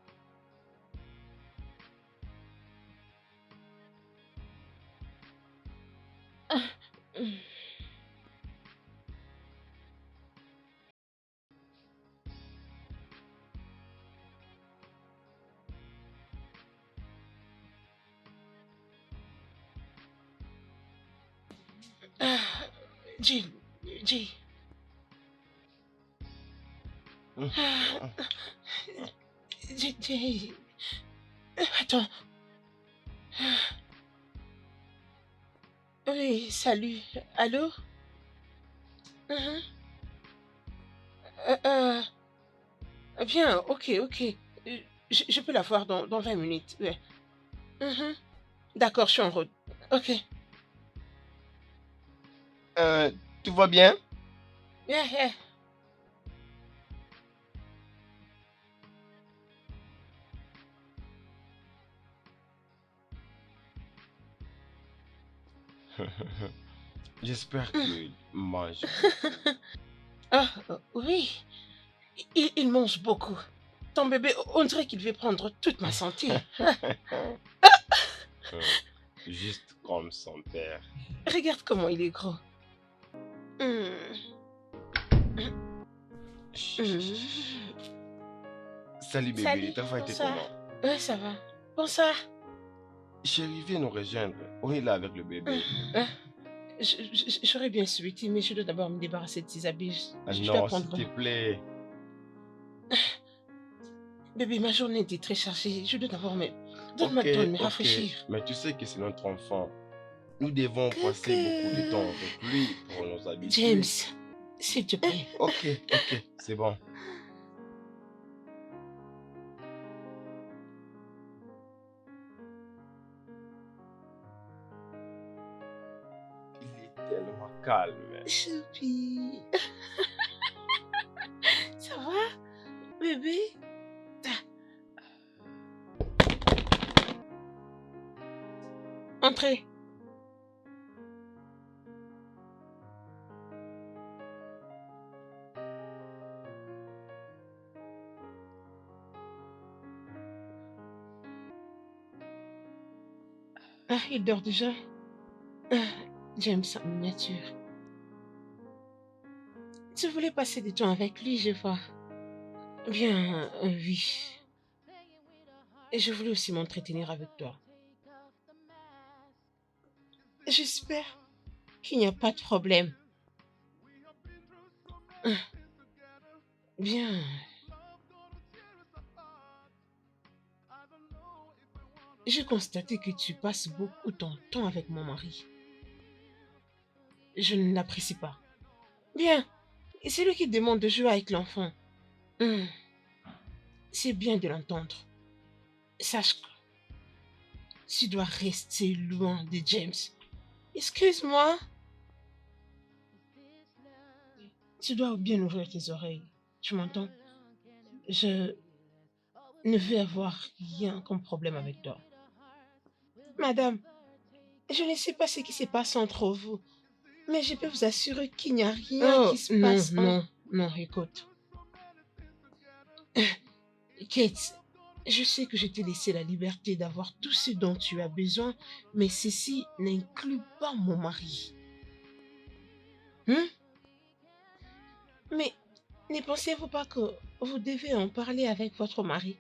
Speaker 2: Ah, Jill, Jill. Ah, Jill. Attends. Oui, salut. Allô? Mhm. Euh, Bien, ok, ok. Je peux la voir dans 20 minutes. Ouais. Mhm. D'accord, je suis en route. Ok.
Speaker 1: Euh, Tout va bien?
Speaker 2: Yeah, yeah.
Speaker 1: J'espère qu'il mange.
Speaker 2: Ah, oui, il mange beaucoup. Ton bébé, on dirait qu'il veut prendre toute ma santé.
Speaker 1: Juste comme son père.
Speaker 2: Regarde comment il est gros. Hmm,
Speaker 1: Chut, chut, chut, chut. Salut bébé,
Speaker 2: Salut,
Speaker 1: le travail était
Speaker 2: bonsoir.
Speaker 1: comment?
Speaker 2: Ouais, ça va. Bonsoir.
Speaker 1: Chérie, viens nous rejoindre. On est là avec le bébé.
Speaker 2: Hein, J'aurais bien souhaité, mais je dois d'abord me débarrasser de ces habits.
Speaker 1: Ah
Speaker 2: Je dois
Speaker 1: non, s'il
Speaker 2: prendre...
Speaker 1: te plaît.
Speaker 2: Bébé, ma journée était très chargée. Je dois d'abord me... Donne-moi
Speaker 1: Ok,
Speaker 2: le temps de me
Speaker 1: ok.
Speaker 2: rafraîchir.
Speaker 1: Mais tu sais que c'est notre enfant. Nous devons passer beaucoup de temps avec lui pour nous habituer.
Speaker 2: James, s'il te plaît.
Speaker 1: Ok, ok, c'est bon. Il est tellement calme.
Speaker 2: Choupi. Ça va, bébé? Entrez. Ah, il dort déjà. Ah, James en miniature. Tu voulais passer du temps avec lui, je vois. Bien, oui. Et je voulais aussi m'entretenir avec toi. J'espère qu'il n'y a pas de problème. Ah, bien. J'ai constaté que tu passes beaucoup ton temps avec mon mari. Je ne l'apprécie pas. Bien. Et c'est lui qui demande de jouer avec l'enfant. Hmm, c'est bien de l'entendre. Sache que tu dois rester loin de James. Excuse-moi. Tu dois bien ouvrir tes oreilles. Tu m'entends? Je ne veux avoir rien comme problème avec toi. Madame, je ne sais pas ce qui se passe entre vous, mais je peux vous assurer qu'il n'y a rien qui se passe. Non, écoute. Kate, je sais que je t'ai laissé la liberté d'avoir tout ce dont tu as besoin, mais ceci n'inclut pas mon mari. Hein? Mais ne pensez-vous pas que vous devez en parler avec votre mari?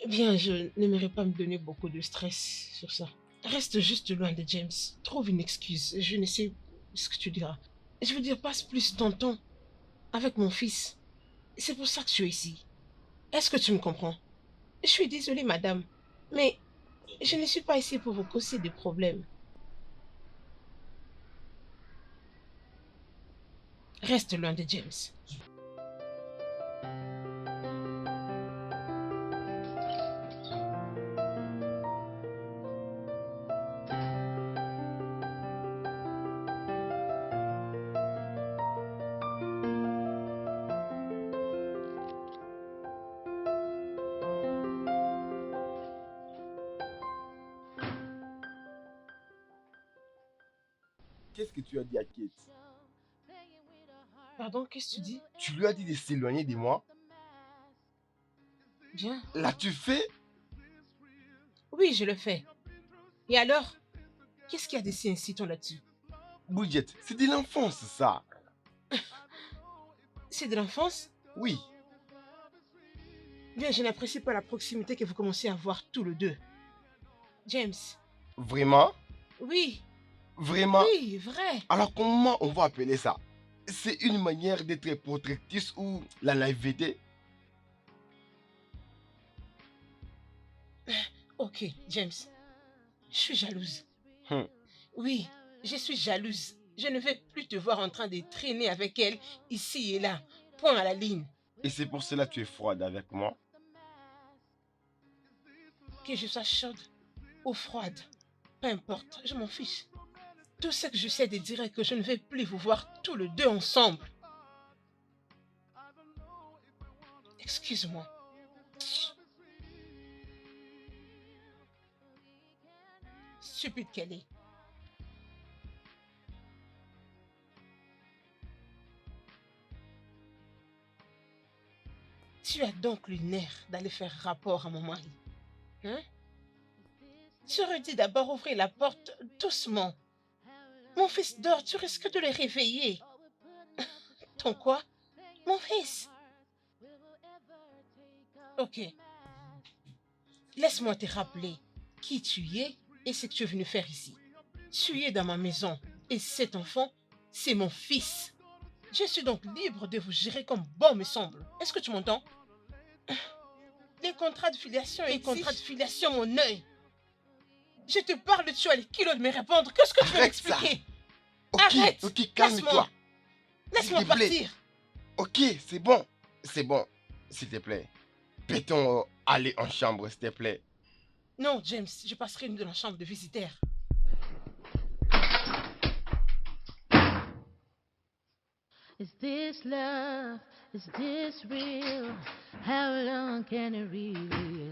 Speaker 2: Eh bien, je n'aimerais pas me donner beaucoup de stress sur ça. Reste juste loin de James. Trouve une excuse. Je ne sais ce que tu diras. Je veux dire, passe plus ton temps avec mon fils. C'est pour ça que je suis ici. Est-ce que tu me comprends? Je suis désolée, madame, mais je ne suis pas ici pour vous causer des problèmes. Reste loin de James.
Speaker 1: Qu'est-ce que tu as dit à Kate?
Speaker 2: Pardon, qu'est-ce que tu dis?
Speaker 1: Tu lui as dit de s'éloigner de moi?
Speaker 2: Bien.
Speaker 1: L'as-tu fait?
Speaker 2: Oui, je le fais. Et alors? Qu'est-ce qu'il y a de si incitant là-dessus?
Speaker 1: Bridget, c'est de l'enfance ça.
Speaker 2: C'est de l'enfance?
Speaker 1: Oui.
Speaker 2: Bien, je n'apprécie pas la proximité que vous commencez à avoir tous les deux. James.
Speaker 1: Vraiment?
Speaker 2: Oui.
Speaker 1: Vraiment?
Speaker 2: Oui, vrai.
Speaker 1: Alors comment on va appeler ça? C'est une manière d'être protectrice ou la naïveté?
Speaker 2: Ok, James. Je suis jalouse.
Speaker 1: Hum.
Speaker 2: Oui, je suis jalouse. Je ne vais plus te voir en train de traîner avec elle, ici et là. Point à la ligne.
Speaker 1: Et c'est pour cela que tu es froide avec moi?
Speaker 2: Que je sois chaude ou froide, peu importe, je m'en fiche. Tout ce que je sais de dire est que je ne vais plus vous voir tous les deux ensemble. Excuse-moi. Stupide qu'elle est. Tu as donc le nerf d'aller faire rapport à mon mari. Hein? Tu aurais dû d'abord ouvrir la porte doucement. Mon fils dort, tu risques de le réveiller. Ton quoi? Mon fils. Ok. Laisse-moi te rappeler qui tu es et ce que tu es venu faire ici. Tu es dans ma maison et cet enfant, c'est mon fils. Je suis donc libre de vous gérer comme bon me semble. Est-ce que tu m'entends? Les contrats de filiation et les contrats de filiation, mon œil. Je te parle, tu as les kilos de me répondre. Qu'est-ce que tu veux
Speaker 1: Arrête ça.
Speaker 2: m'expliquer?
Speaker 1: Ok,
Speaker 2: Arrête.
Speaker 1: ok, calme-toi.
Speaker 2: Laisse-moi
Speaker 1: S'il te plaît.
Speaker 2: partir.
Speaker 1: Ok, c'est bon. C'est bon. S'il te plaît. Peut-on aller en chambre, s'il te plaît?
Speaker 2: Non, James, je passerai une de la chambre de visiteurs.
Speaker 3: Is this love? Is this real? How long can it really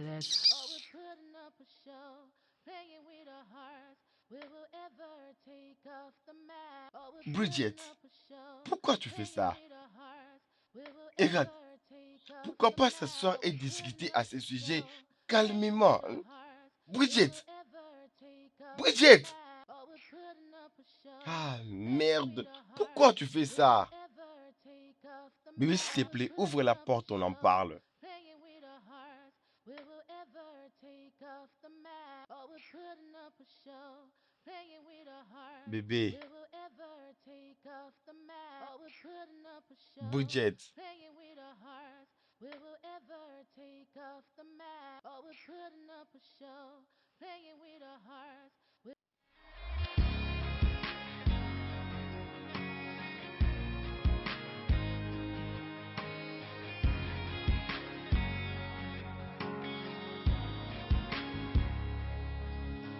Speaker 3: last? Oh, we're putting up a show, playing with our hearts. Will we ever take off the mask? Oh, we're
Speaker 1: Bridget,
Speaker 3: putting up a show,
Speaker 1: pourquoi tu fais
Speaker 3: playing
Speaker 1: ça?
Speaker 3: with our hearts. Will we
Speaker 1: Et regarde,
Speaker 3: ever take off
Speaker 1: pourquoi
Speaker 3: the
Speaker 1: pas
Speaker 3: mask?
Speaker 1: s'asseoir et
Speaker 3: Putting
Speaker 1: discuter
Speaker 3: up
Speaker 1: à ce
Speaker 3: a
Speaker 1: sujet
Speaker 3: show,
Speaker 1: calmement?
Speaker 3: playing with our hearts. Will
Speaker 1: Bridget,
Speaker 3: we ever take off the
Speaker 1: Bridget!
Speaker 3: mask? Oh, we're putting up a show,
Speaker 1: Ah
Speaker 3: playing
Speaker 1: merde,
Speaker 3: with our
Speaker 1: pourquoi
Speaker 3: hearts.
Speaker 1: tu fais
Speaker 3: Will we
Speaker 1: ça?
Speaker 3: ever take off the
Speaker 1: Bébé,
Speaker 3: mask?
Speaker 1: s'il te plaît, ouvre la porte, on en parle.
Speaker 3: Playing with our hearts. Will we ever take off the mask? Oh, we're putting up a show. Playing with our hearts.
Speaker 1: Bébé,
Speaker 3: Will we ever take off the mask? Oh, we're putting up a show.
Speaker 1: Bridget,
Speaker 3: Playing with our hearts. Will we ever take off the mask? Oh, we're putting up a show. Playing with our hearts.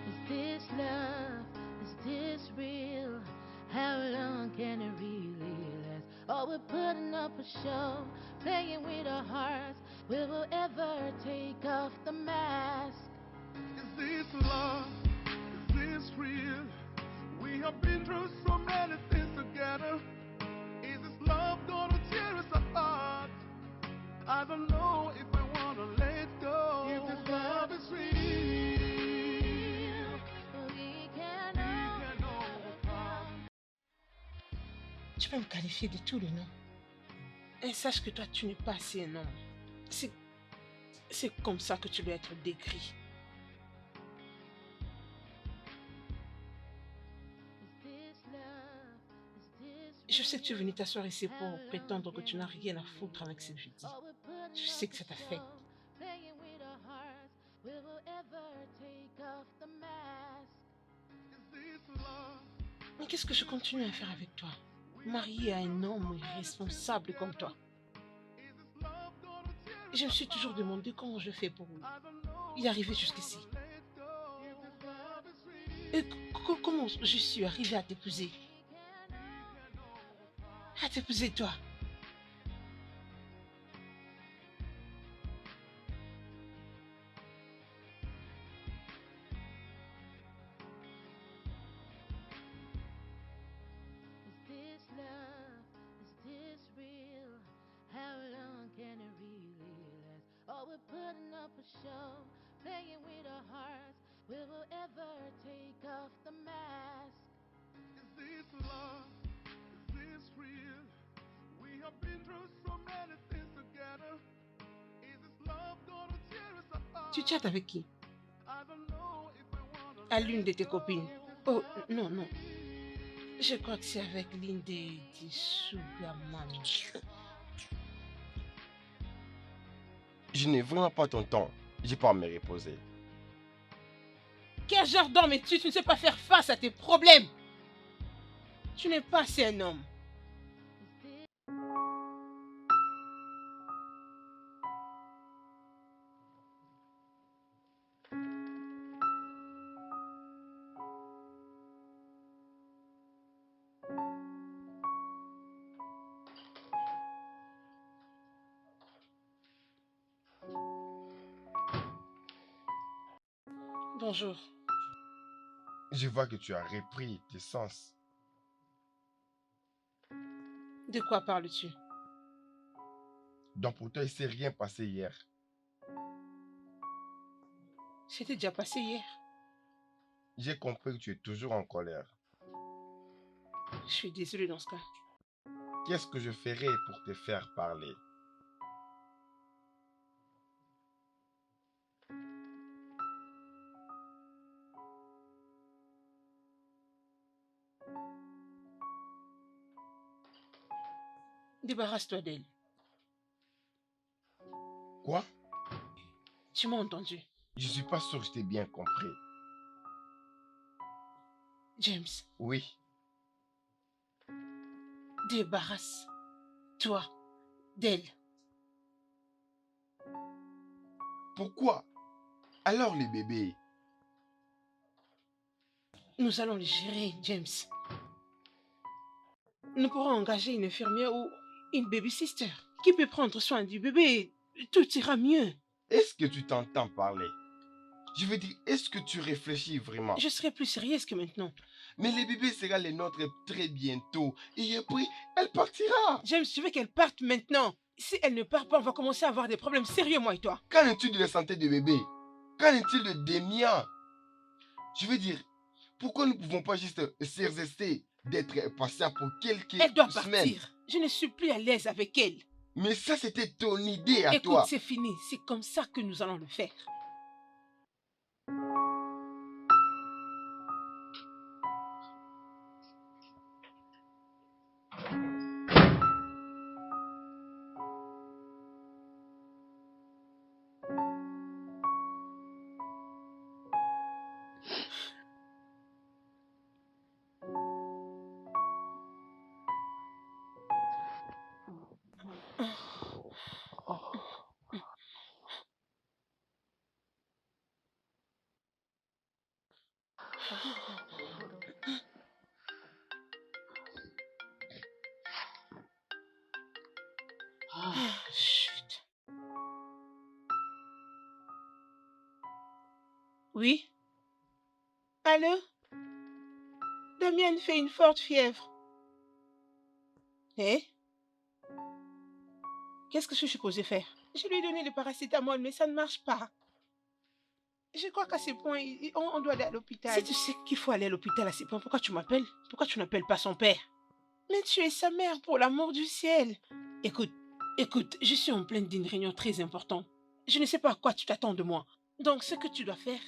Speaker 3: Is this love? Is this real? How long can it really last? Oh, we're putting up a show, playing with our hearts. Will we ever take off the mask?
Speaker 4: Is this love? Is this real? We have been through so many things together. Is this love gonna tear us apart? I don't know if I wanna let go. If this love is real,
Speaker 3: We can
Speaker 4: we can overcome.
Speaker 2: Tu peux me qualifier de tous les noms. Et sache que toi, tu n'es pas assez un homme. C'est comme ça que tu dois être décrit.
Speaker 3: Is this love? Is this
Speaker 2: Je sais que tu es venu t'asseoir ici pour prétendre que tu n'as rien à foutre avec ce que je dis.
Speaker 3: Oh, we're putting
Speaker 2: Je sais
Speaker 3: up
Speaker 2: que ça
Speaker 3: a
Speaker 2: t'affecte.
Speaker 3: show, playing with our hearts. Will we ever take off the mask?
Speaker 4: Is this love?
Speaker 2: Mais qu'est-ce que je continue à faire avec toi? Mariée à un homme irresponsable comme toi.
Speaker 4: Is this love gonna tear us
Speaker 2: Je me suis toujours demandé comment je fais pour
Speaker 4: I don't know
Speaker 2: y arriver jusqu'ici.
Speaker 4: let go. If this love is real,
Speaker 2: Et comment je suis arrivée à t'épouser? À t'épouser toi?
Speaker 3: Is this love? Is this real? How long can it really last? Oh, we're putting up a show, playing with our hearts. Will we ever take off the mask?
Speaker 4: is this love? Is this real? We have been through so many things together. Is this love gonna tear us apart?
Speaker 2: Tu chattes avec qui?
Speaker 4: I don't know if I wanna
Speaker 2: À l'une de
Speaker 4: let
Speaker 2: tes
Speaker 4: go.
Speaker 2: copines? Oh, non, non. Je crois que c'est avec l'une des Sugar Mami.
Speaker 1: je n'ai vraiment pas ton temps. J'ai pas à me reposer.
Speaker 2: Quel genre d'homme es-tu? Tu ne sais pas faire face à tes problèmes. Tu n'es pas assez un homme. Bonjour.
Speaker 1: Je vois que tu as repris tes sens.
Speaker 2: De quoi parles-tu?
Speaker 1: Donc pour toi, il ne s'est rien passé hier.
Speaker 2: C'était déjà passé hier.
Speaker 1: J'ai compris que tu es toujours en colère.
Speaker 2: Je suis désolée dans ce cas.
Speaker 1: Qu'est-ce que je ferai pour te faire parler?
Speaker 2: Débarrasse-toi d'elle.
Speaker 1: Quoi?
Speaker 2: Tu m'as entendu?
Speaker 1: Je suis pas sûr que je t'ai bien compris.
Speaker 2: James,
Speaker 1: Oui,
Speaker 2: débarrasse-toi d'elle.
Speaker 1: pourquoi? Alors les bébés,
Speaker 2: Nous allons le gérer, James. Nous pourrons engager une infirmière ou une baby-sister qui peut prendre soin du bébé. Tout ira mieux.
Speaker 1: est-ce que tu t'entends parler? Je veux dire, est-ce que tu réfléchis vraiment?
Speaker 2: Je serai plus sérieuse que maintenant.
Speaker 1: Mais les bébés sera les nôtres très bientôt. Et après, elle partira.
Speaker 2: James, je veux qu'elle parte maintenant. Si elle ne part pas, on va commencer à avoir des problèmes sérieux, moi et toi.
Speaker 1: Qu'en est-il de la santé des bébés? Qu'en est-il de Damien? Je veux dire, pourquoi nous ne pouvons pas juste s'exercer d'être patient pour quelques
Speaker 2: Elle doit
Speaker 1: semaines?
Speaker 2: partir. Je ne suis plus à l'aise avec elle.
Speaker 1: Mais ça, c'était ton idée à
Speaker 2: Écoute,
Speaker 1: toi.
Speaker 2: c'est fini. C'est comme ça que nous allons le faire. Chut. Oui? Allô? Damien fait une forte fièvre. Eh? Qu'est-ce que je suis supposée faire? Je lui ai donné le paracétamol, mais ça ne marche pas. Je crois qu'à ce point, on doit aller à l'hôpital. Si tu sais qu'il faut aller à l'hôpital à ce point, pourquoi tu m'appelles? Pourquoi tu n'appelles pas son père? Mais tu es sa mère, pour l'amour du ciel. Écoute, je suis en pleine d'une réunion très importante. Je ne sais pas à quoi tu t'attends de moi. Donc, ce que tu dois faire,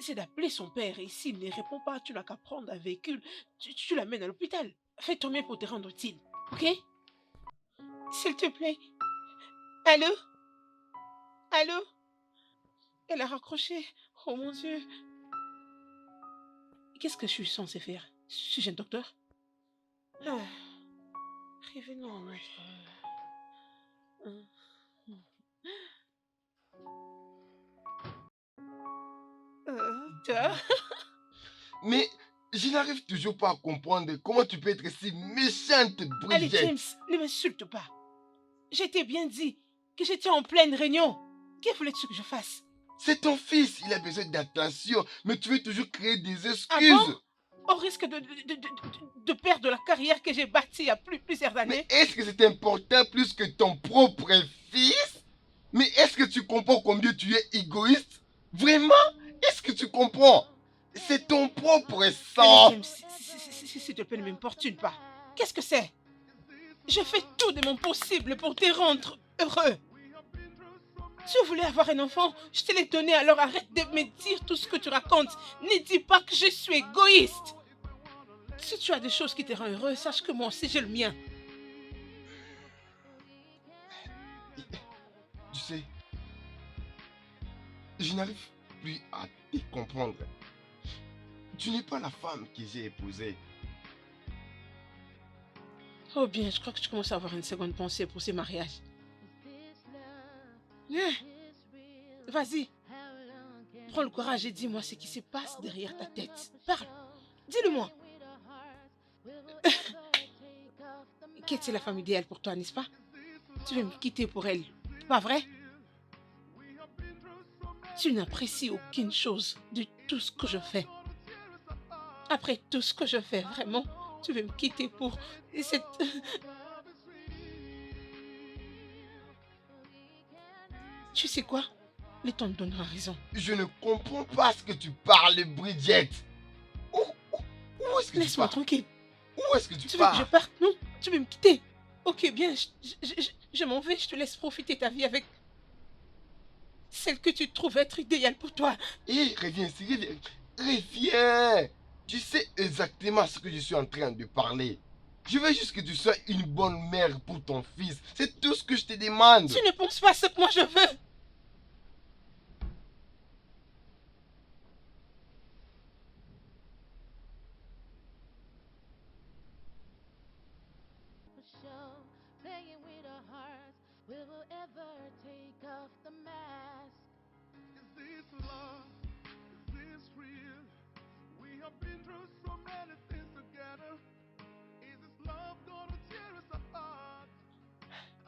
Speaker 2: c'est d'appeler son père. Et s'il ne répond pas, tu n'as qu'à prendre un véhicule. Tu l'amènes à l'hôpital. Fais ton mieux pour te rendre utile. Ok? S'il te plaît. Allô? Allô? Elle a raccroché. Oh mon Dieu. Qu'est-ce que je suis censée faire? Suis-je un docteur? Ah. Revenons à notre... Toi?
Speaker 1: Mais je n'arrive toujours pas à comprendre comment tu peux être si méchante,
Speaker 2: Allez,
Speaker 1: Bridget.
Speaker 2: James, ne m'insulte pas. Je t'ai bien dit que j'étais en pleine réunion. Que voulais-tu que je fasse?
Speaker 1: C'est ton fils, il a besoin d'attention, mais tu veux toujours créer des
Speaker 2: Ah
Speaker 1: excuses.
Speaker 2: bon? Au risque de perdre la carrière que j'ai bâtie il y a plusieurs
Speaker 1: Mais
Speaker 2: années.
Speaker 1: est-ce que c'est important plus que ton propre fils? Mais est-ce que tu comprends combien tu es égoïste? Vraiment? Est-ce que tu comprends? C'est ton propre sang.
Speaker 2: Allez, James, s'il te plaît, ne m'importune pas. Qu'est-ce que c'est? Je fais tout de mon possible pour te rendre heureux. Tu voulais avoir un enfant, je te l'ai donné, alors arrête de me dire tout ce que tu racontes. Ne dis pas que je suis égoïste. Si tu as des choses qui te rendent heureux, sache que moi aussi j'ai le mien.
Speaker 1: Tu sais, je n'arrive plus à te comprendre. Tu n'es pas la femme que j'ai épousée.
Speaker 2: Oh bien, je crois que tu commences à avoir une seconde pensée pour ces mariages. Viens, vas-y. Prends le courage et dis-moi ce qui se passe derrière ta tête. Parle, dis-le-moi. Kate, c'est la femme idéale pour toi, n'est-ce pas? Tu veux me quitter pour elle, pas vrai? Tu n'apprécies aucune chose de tout ce que je fais. Après tout ce que je fais, vraiment, tu veux me quitter pour cette... Tu sais quoi? Le temps te donnera raison.
Speaker 1: Je ne comprends pas ce que tu parles, Bridget. Où est-ce que tu
Speaker 2: Laisse-moi
Speaker 1: pars?
Speaker 2: tranquille.
Speaker 1: Où est-ce que tu
Speaker 2: Tu veux que je
Speaker 1: pars?
Speaker 2: parte? Non, tu veux me quitter? Ok, bien, je m'en vais, je te laisse profiter ta vie avec celle que tu trouves être idéale pour toi.
Speaker 1: Hé, reviens ici, reviens. Reviens. Tu sais exactement ce que je suis en train de parler. Je veux juste que tu sois une bonne mère pour ton fils. C'est tout ce que je te demande.
Speaker 2: Tu ne penses pas ce que moi je veux.
Speaker 3: For sure, playing with our hearts. Will we ever take off the mask?
Speaker 4: Is this love? Is this real? We have been through so many things together. Is this love gonna tear us apart?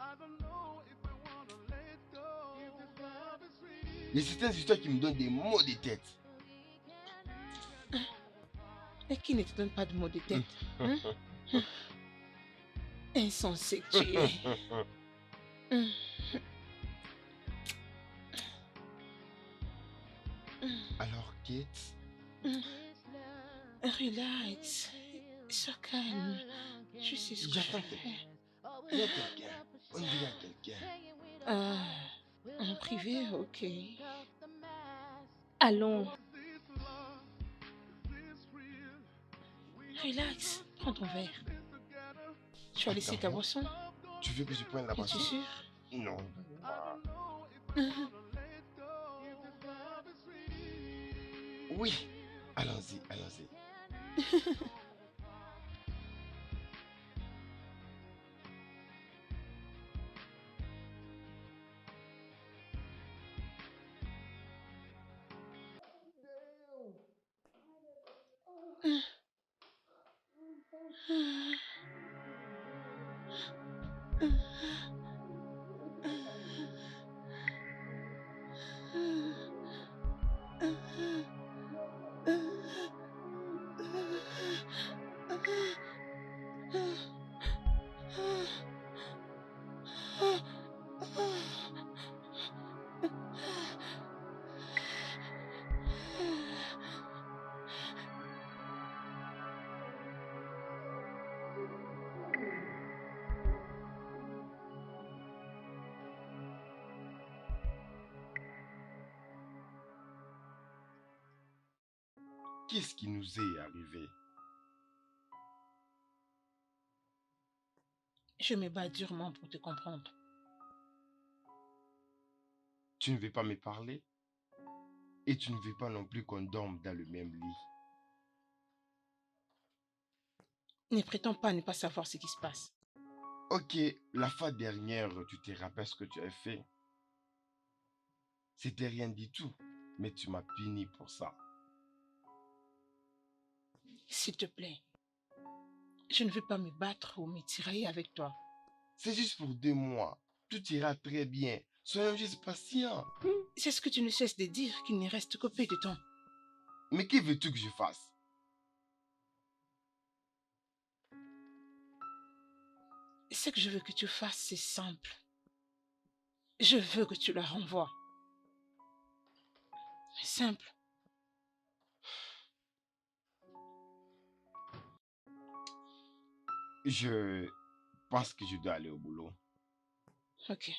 Speaker 4: I don't know if I wanna let go. If this love is real.
Speaker 1: Il y a certaines histoires qui me donnent des maux de tête.
Speaker 2: Et qui ne te donne pas de mots de tête, hein? Insensé que tu es.
Speaker 1: Alors, Kate,
Speaker 2: Relax. Sois calme. Je sais ce que je
Speaker 1: j'attends
Speaker 2: vais faire.
Speaker 1: il y a quelqu'un. On dirait à quelqu'un.
Speaker 2: Ah, en privé, ok.
Speaker 5: Allons.
Speaker 4: Is this love? Is this real? We have
Speaker 2: Relax. Prends ton verre.
Speaker 4: been together.
Speaker 2: Tu as laissé ta
Speaker 1: Attends.
Speaker 2: boisson?
Speaker 1: Tu veux que je prenne la
Speaker 2: Es-tu
Speaker 1: boisson?
Speaker 2: sûr?
Speaker 1: Non.
Speaker 4: I don't know if I wanna let go. If this love is real.
Speaker 1: Oui. Allons-y, allons-y. Qu'est-ce qui nous est arrivé?
Speaker 2: Je me bats durement pour te comprendre.
Speaker 1: Tu ne veux pas me parler? Et tu ne veux pas non plus qu'on dorme dans le même lit.
Speaker 2: Ne prétends pas ne pas savoir ce qui se passe.
Speaker 1: Ok, la fois dernière, tu te rappelles ce que tu as fait? C'était rien du tout, mais tu m'as puni pour ça.
Speaker 2: S'il te plaît, je ne veux pas me battre ou me tirailler avec toi.
Speaker 1: C'est juste pour 2 mois. Tout ira très bien. Soyons juste patients.
Speaker 2: C'est ce que tu ne cesses de dire, qu'il ne reste que peu de temps.
Speaker 1: Mais que veux-tu que je fasse?
Speaker 2: Ce que je veux que tu fasses, c'est simple. Je veux que tu la renvoies. Simple.
Speaker 1: Je pense que je dois aller au boulot.
Speaker 2: Ok.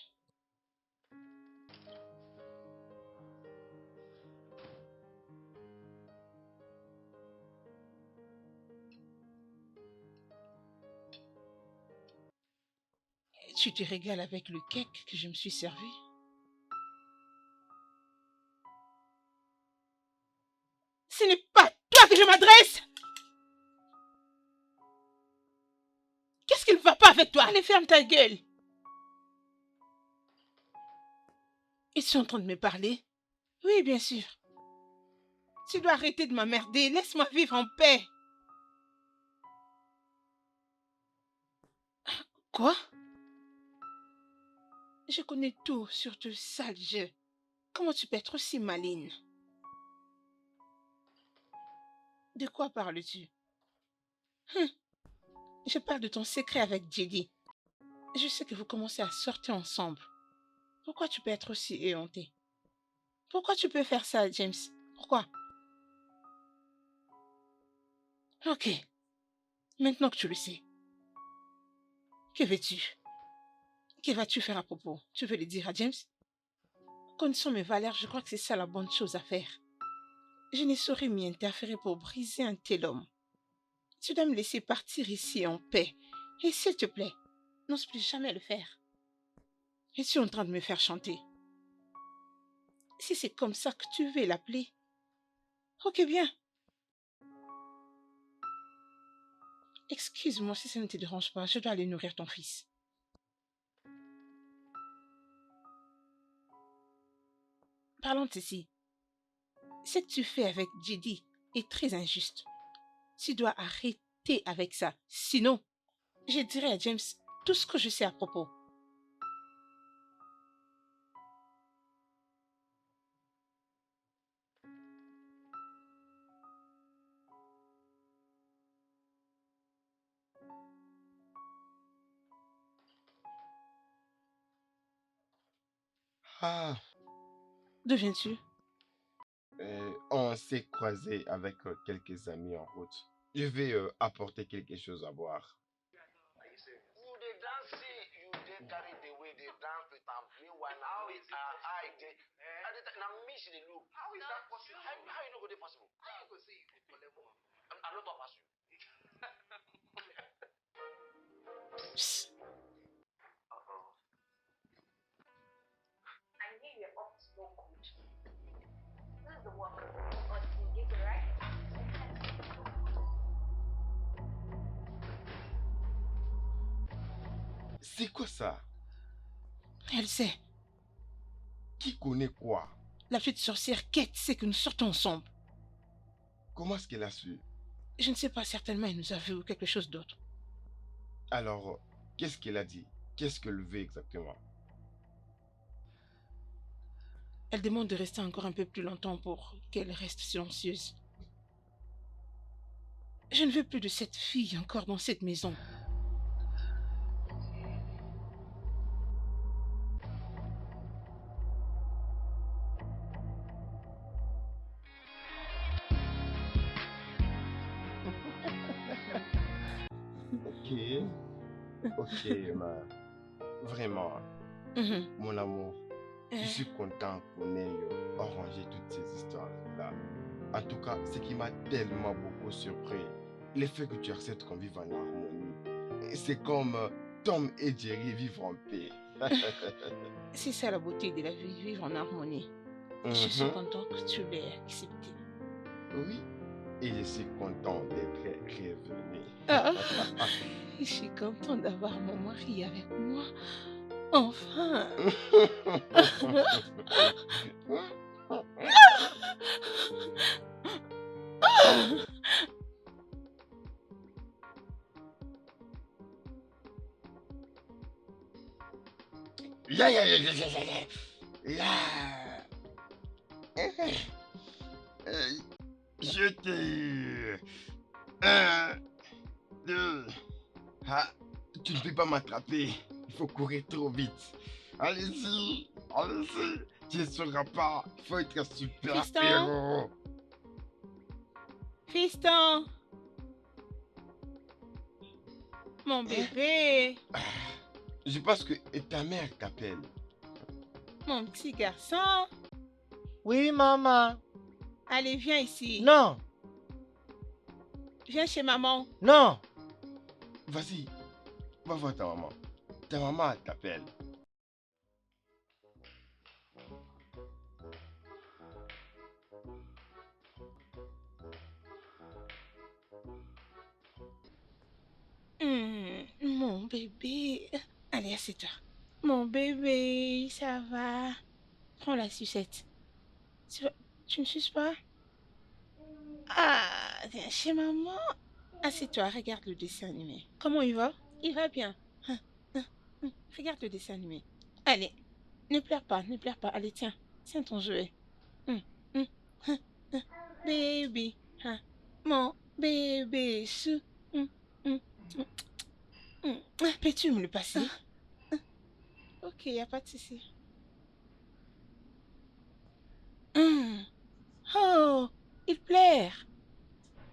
Speaker 2: Tu te régales avec le cake que je me suis servi? Ce n'est pas toi que je m'adresse! Qu'est-ce qui ne va pas avec toi? Allez, ferme ta gueule! Ils sont en train de me parler? Oui, bien sûr. Tu dois arrêter de m'emmerder. Laisse-moi vivre en paix. Quoi? Je connais tout sur ce sale jeu. Comment tu peux être aussi maligne? De quoi parles-tu? Hum, Je parle de ton secret avec JD. Je sais que vous commencez à sortir ensemble. Pourquoi tu peux être aussi éhonté? Pourquoi tu peux faire ça, James? Pourquoi? Ok, maintenant que tu le sais, que veux-tu? Que vas-tu faire à propos? Tu veux le dire à James? Connaissant mes valeurs, je crois que c'est ça la bonne chose à faire. Je ne saurais m'y interférer pour briser un tel homme. Tu dois me laisser partir ici en paix. Et s'il te plaît, n'ose plus jamais le faire. Es-tu en train de me faire chanter? Si c'est comme ça que tu veux l'appeler, ok bien. Excuse-moi si ça ne te dérange pas, je dois aller nourrir ton fils. Parlons d'ici. Ce que tu fais avec JD est très injuste. Tu dois arrêter avec ça. Sinon, je dirai à James tout ce que je sais à propos.
Speaker 1: Ah,
Speaker 2: D'où viens-tu?
Speaker 1: on s'est croisé avec quelques amis en route. Je vais apporter quelque chose à boire.
Speaker 6: You dey dance, see, you dey carry the way they dance with am. Meanwhile, now we are I dey. Now me she dey look. How is that possible? How you know go dey possible? How you go say you dey collect one? I no talk pass you.
Speaker 2: Psst.
Speaker 7: I knew you were up to no good. This is the work. But you get it right?
Speaker 1: C'est quoi ça?
Speaker 2: Elle sait.
Speaker 1: Qui connaît quoi?
Speaker 2: La petite sorcière Kate sait que nous sortons ensemble.
Speaker 1: Comment est-ce qu'elle a su?
Speaker 2: Je ne sais pas, certainement elle nous a vu ou quelque chose d'autre.
Speaker 1: Alors, qu'est-ce qu'elle a dit? Qu'est-ce qu'elle veut exactement?
Speaker 2: Elle demande de rester encore un peu plus longtemps pour qu'elle reste silencieuse. Je ne veux plus de cette fille encore dans cette maison.
Speaker 1: Ok, ok, vraiment,
Speaker 2: Mhm.
Speaker 1: mon amour, je
Speaker 2: Euh,
Speaker 1: suis content qu'on ait arrangé toutes ces histoires-là. En tout cas, ce qui m'a tellement beaucoup surpris, le fait que tu acceptes qu'on vive en harmonie. Et c'est comme Tom et Jerry vivre en paix.
Speaker 2: C'est ça la beauté de la vie, vivre en harmonie. Je suis
Speaker 1: Mhm.
Speaker 2: contente que tu l'aies accepté.
Speaker 1: Oui, et je suis content d'être revenu.
Speaker 2: Ah, je suis contente d'avoir mon mari avec moi. Enfin.
Speaker 1: Ya, ya, ya, ya, ya, ya, ya. Ya. Je t'ai eu. Un, deux. Ah, tu ne peux pas m'attraper. Il faut courir trop vite. Allez-y, allez-y. Tu ne sauras pas. Il faut être un super
Speaker 2: Fiston.
Speaker 1: héros.
Speaker 2: Fiston. Mon bébé.
Speaker 1: Je pense que ta mère t'appelle.
Speaker 2: Mon petit garçon.
Speaker 8: Oui, maman.
Speaker 2: Allez, viens ici.
Speaker 8: Non,
Speaker 2: Viens chez maman.
Speaker 8: non.
Speaker 1: Vas-y, va voir ta maman. Ta maman t'appelle.
Speaker 2: Mon bébé. Allez, assieds-toi. Mon bébé, ça va. Prends la sucette. Tu ne suces pas? Ah, viens chez maman. Assieds-toi, regarde le dessin animé. Comment il va? Il va bien. Regarde le dessin animé. Allez, ne pleure pas, ne pleure pas. Allez, tiens, tiens ton jouet. Baby, mon bébé chou. Hum. Peux-tu me le passer? Ok, y a pas de souci. Oh, il pleure.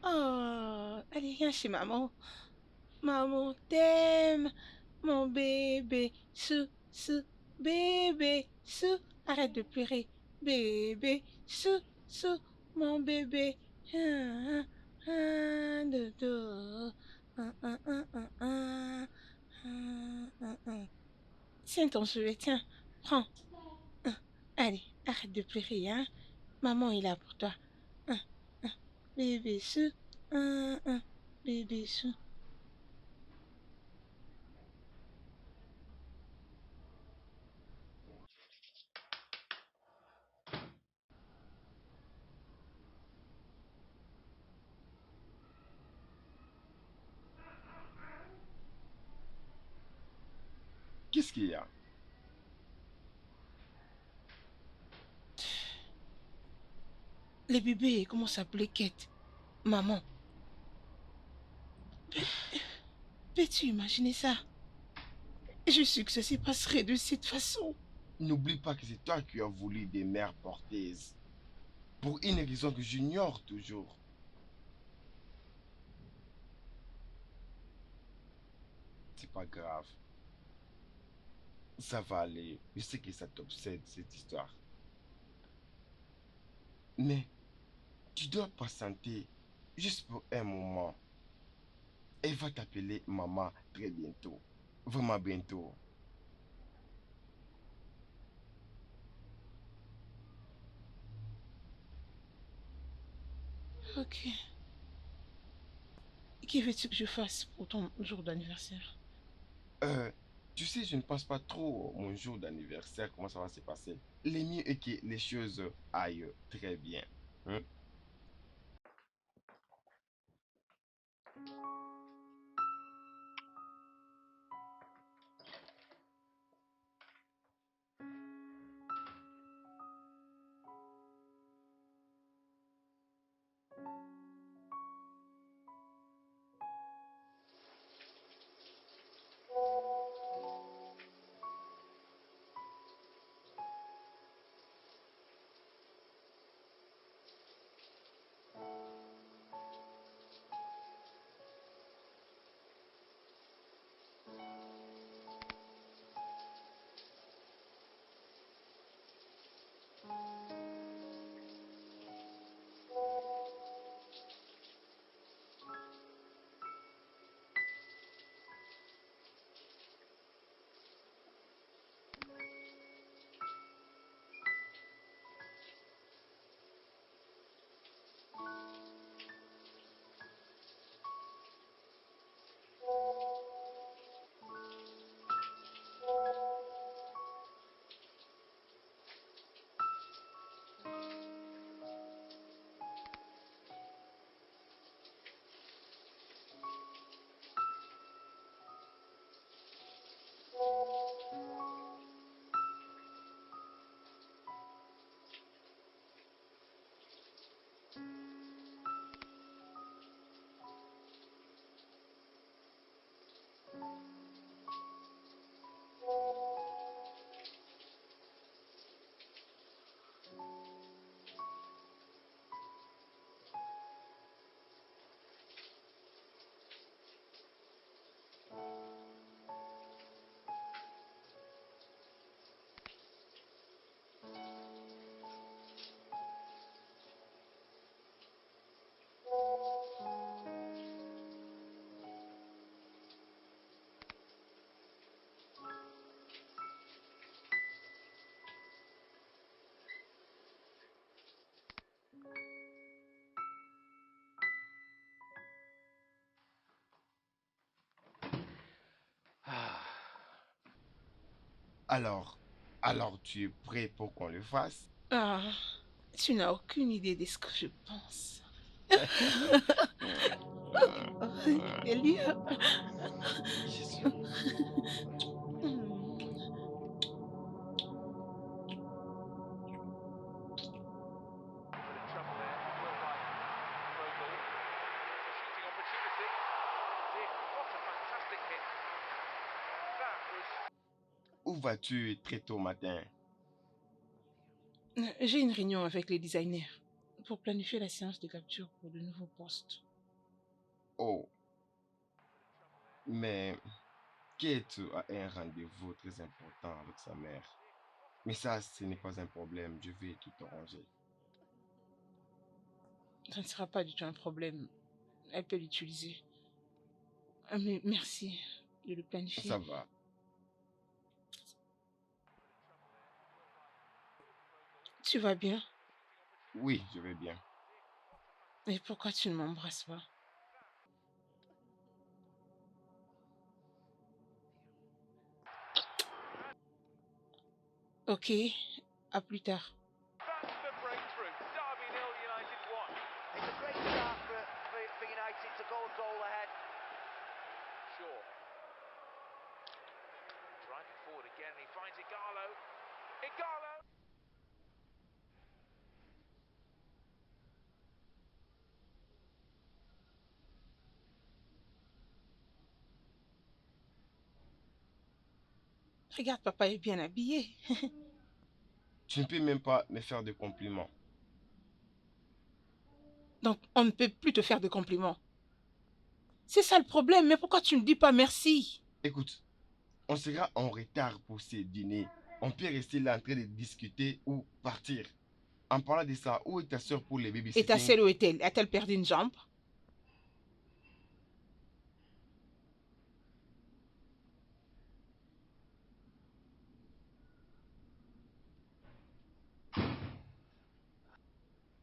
Speaker 2: Oh, allez, viens chez maman. Maman t'aime, mon bébé chou, bébé chou. Arrête de pleurer, bébé chou, mon bébé. Dodo. Tiens ton jouet, tiens, prends. Allez, arrête de pleurer, hein. Maman est là pour toi. Hein, hein. Bébé chou, bébé chou.
Speaker 1: Qu'est-ce qu'il y a?
Speaker 2: Les bébés commencent à appeler Kate. Maman. Peux-tu imaginer ça? Je suis que ceci passerait de cette façon.
Speaker 1: N'oublie pas que c'est toi qui as voulu des mères porteuses. Pour une raison que j'ignore toujours. C'est pas grave. Ça va aller. Je sais que ça t'obsède, cette histoire. Mais tu dois patienter juste pour un moment. Elle va t'appeler maman très bientôt. Vraiment bientôt.
Speaker 2: Ok. Que veux-tu que je fasse pour ton jour d'anniversaire?
Speaker 1: Euh, Tu sais, je ne pense pas trop mon jour d'anniversaire, comment ça va se passer. Le mieux est que les choses aillent très bien. Hein? Ah. Alors, alors tu es prêt pour qu'on le fasse?
Speaker 2: Ah, tu n'as aucune idée de ce que je pense. Elia.
Speaker 1: Jésus.
Speaker 6: Trouble there. Well done. Virgil.
Speaker 1: Où vas-tu très tôt matin?
Speaker 2: J'ai une réunion avec les designers pour planifier la séance de capture pour de nouveaux postes.
Speaker 1: Oh, mais Kate a un rendez-vous très important avec sa mère. Mais ça, ce n'est pas un problème. Je vais tout arranger.
Speaker 2: Ça ne sera pas du tout un problème. Elle peut l'utiliser. Mais merci de le planifier.
Speaker 1: Ça va.
Speaker 2: Tu vas bien?
Speaker 1: Oui, je vais bien.
Speaker 2: Et pourquoi tu ne m'embrasses pas? Ok, à plus tard.
Speaker 6: That's the breakthrough. Derby 0, United 1. It's a great start for United to go a goal ahead. Sure. Driving forward again, and he finds Igalo. Igalo!
Speaker 2: Regarde, papa est bien habillé.
Speaker 1: Tu ne peux même pas me faire de compliments.
Speaker 2: Donc, on ne peut plus te faire de compliments. C'est ça le problème, mais pourquoi tu ne dis pas merci?
Speaker 1: Écoute, on sera en retard pour ce dîner. On peut rester là en train de discuter ou partir. En parlant de ça, où est ta soeur pour les
Speaker 2: Et ta
Speaker 1: babysitting?
Speaker 2: sœur, où est-elle? A-t-elle perdu une jambe?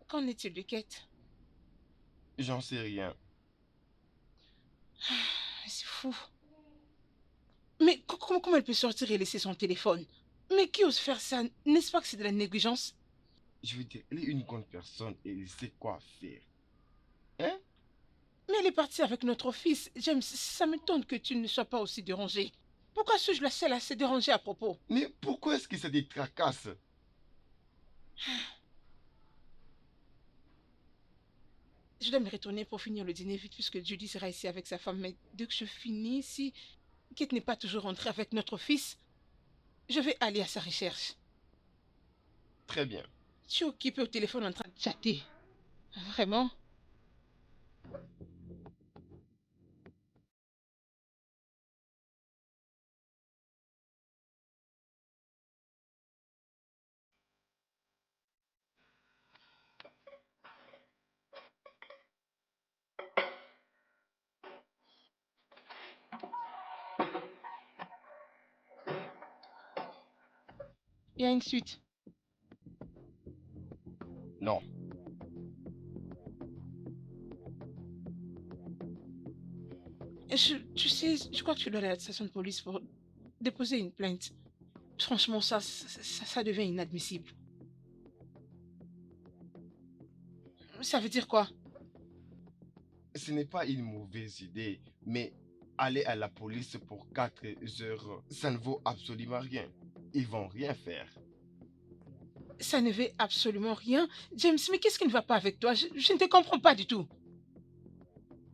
Speaker 2: Qu'en est-il de Kate?
Speaker 1: J'en sais rien.
Speaker 2: C'est fou. Mais comment elle peut sortir et laisser son téléphone? Mais qui ose faire ça? N'est-ce pas que c'est de la négligence?
Speaker 1: Je veux dire, elle est une grande personne et elle sait quoi faire. Hein?
Speaker 2: Mais elle est partie avec notre fils. James, ça m'étonne que tu ne sois pas aussi dérangé. Pourquoi suis-je la seule à se déranger à propos?
Speaker 1: Mais pourquoi est-ce que ça te tracasse?
Speaker 2: Je dois me retourner pour finir le dîner vite puisque Judy sera ici avec sa femme. Mais dès que je finis, si Kate n'est pas toujours rentrée avec notre fils, je vais aller à sa recherche.
Speaker 1: Très bien.
Speaker 2: Tu es occupé au téléphone en train de chatter. Vraiment? Il y a une suite.
Speaker 1: Non.
Speaker 2: Tu sais, je crois que tu dois aller à la station de police pour déposer une plainte. Franchement, ça devient inadmissible. Ça veut dire quoi?
Speaker 1: Ce n'est pas une mauvaise idée, mais aller à la police pour 4 heures, ça ne vaut absolument rien. Ils vont rien faire.
Speaker 2: Ça ne veut absolument rien. James, mais qu'est-ce qui ne va pas avec toi? Je ne te comprends pas du tout.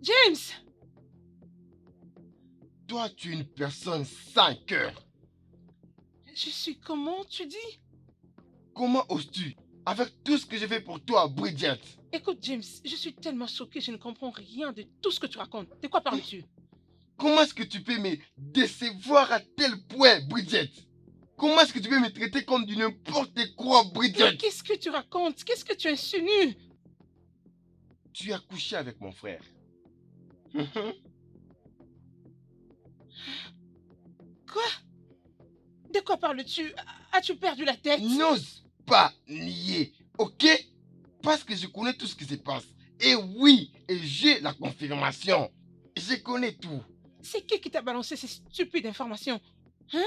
Speaker 2: James!
Speaker 1: Toi, tu es une personne sans cœur.
Speaker 2: Je suis comment, tu dis?
Speaker 1: Comment oses-tu? Avec tout ce que j'ai fait pour toi, Bridget.
Speaker 2: Écoute, James, je suis tellement choquée, je ne comprends rien de tout ce que tu racontes. De quoi parles-tu?
Speaker 1: Comment est-ce que tu peux me décevoir à tel point, Bridget? Comment est-ce que tu peux me traiter comme du n'importe quoi,
Speaker 2: Mais
Speaker 1: Bridget?
Speaker 2: qu'est-ce que tu racontes? Qu'est-ce que tu insinues?
Speaker 1: Tu as couché avec mon frère.
Speaker 2: Quoi? De quoi parles-tu? As-tu perdu la tête?
Speaker 1: N'ose pas nier, ok? Parce que je connais tout ce qui se passe. Et oui, et j'ai la confirmation. Je connais tout.
Speaker 2: C'est qui t'a balancé ces stupides informations? Hein?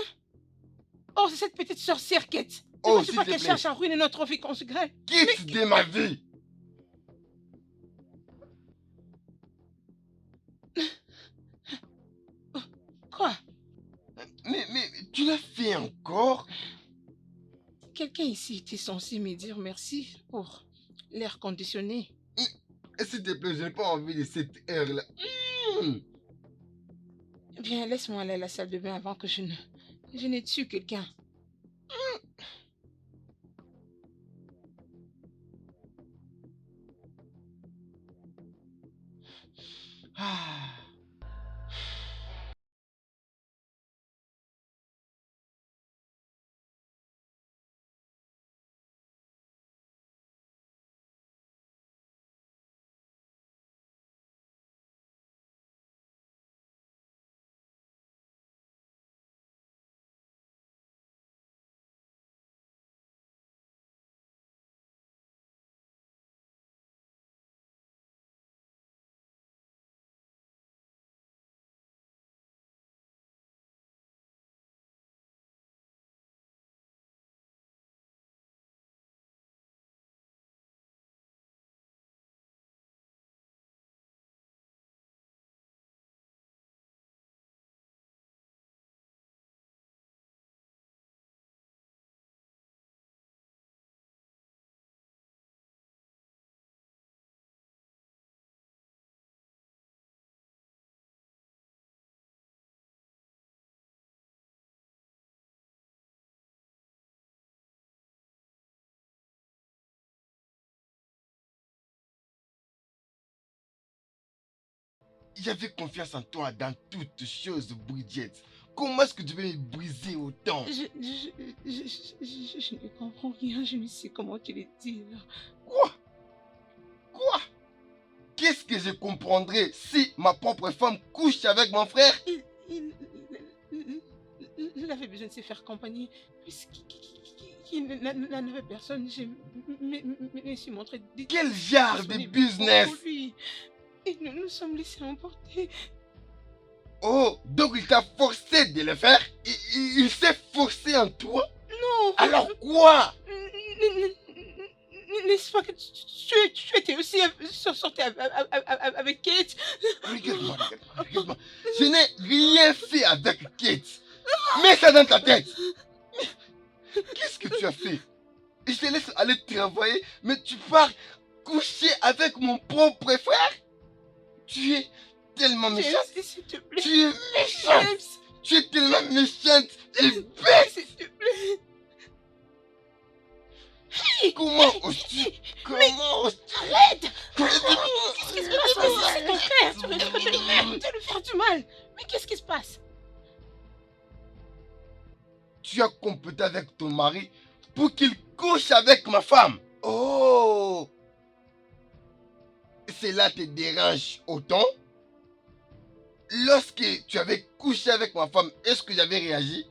Speaker 2: Oh, c'est cette petite sorcière, Kate. Ne
Speaker 1: Oh,
Speaker 2: vois-tu
Speaker 1: s'il
Speaker 2: pas
Speaker 1: te
Speaker 2: qu'elle
Speaker 1: plaît.
Speaker 2: cherche à ruiner notre vie conjugale?
Speaker 1: Quitte de ma vie.
Speaker 2: Quoi?
Speaker 1: Mais tu l'as fait encore?
Speaker 2: Quelqu'un ici était censé me dire merci pour l'air conditionné.
Speaker 1: S'il te plaît, je n'ai pas envie de cette heure-là.
Speaker 2: Viens, laisse-moi aller à la salle de bain avant que je ne Je n'ai tué quelqu'un.
Speaker 1: Ah. J'avais confiance en toi dans toutes choses, Bridget. Comment est-ce que tu veux me briser autant?
Speaker 2: Je ne comprends rien. Je ne sais comment te le dire.
Speaker 1: Quoi? Quoi? Qu'est-ce que je comprendrais si ma propre femme couche avec mon frère?
Speaker 2: Il avait besoin de se faire compagnie. Puisqu'il n'avait personne, je me suis montré
Speaker 1: Quel genre de business?
Speaker 2: pour lui. Et nous nous sommes laissés emporter.
Speaker 1: Oh, donc il t'a forcé de le faire? Il s'est forcé en toi?
Speaker 2: Non.
Speaker 1: Alors quoi?
Speaker 2: N'est-ce pas que tu étais aussi sorti avec Kate?
Speaker 1: Regarde-moi, regarde-moi, regarde-moi. Je n'ai rien fait avec Kate. Mets ça dans ta tête. Qu'est-ce que tu as fait? Je te laisse aller travailler, mais tu pars coucher avec mon propre frère? Tu es tellement méchante.
Speaker 2: James, s'il te plaît.
Speaker 1: Tu es méchante.
Speaker 2: James,
Speaker 1: Tu es tellement méchante et bête.
Speaker 2: s'il te plaît.
Speaker 1: Comment oses-tu? Comment oses-tu?
Speaker 2: Arrête! Qu'est-ce qui se passe? C'est ton frère. Tu veux lui faire du mal. Mais qu'est-ce qui se passe?
Speaker 1: Tu as comploté avec ton mari pour qu'il couche avec ma femme. Oh! Cela te dérange autant? Lorsque tu avais couché avec ma femme, est-ce que j'avais réagi?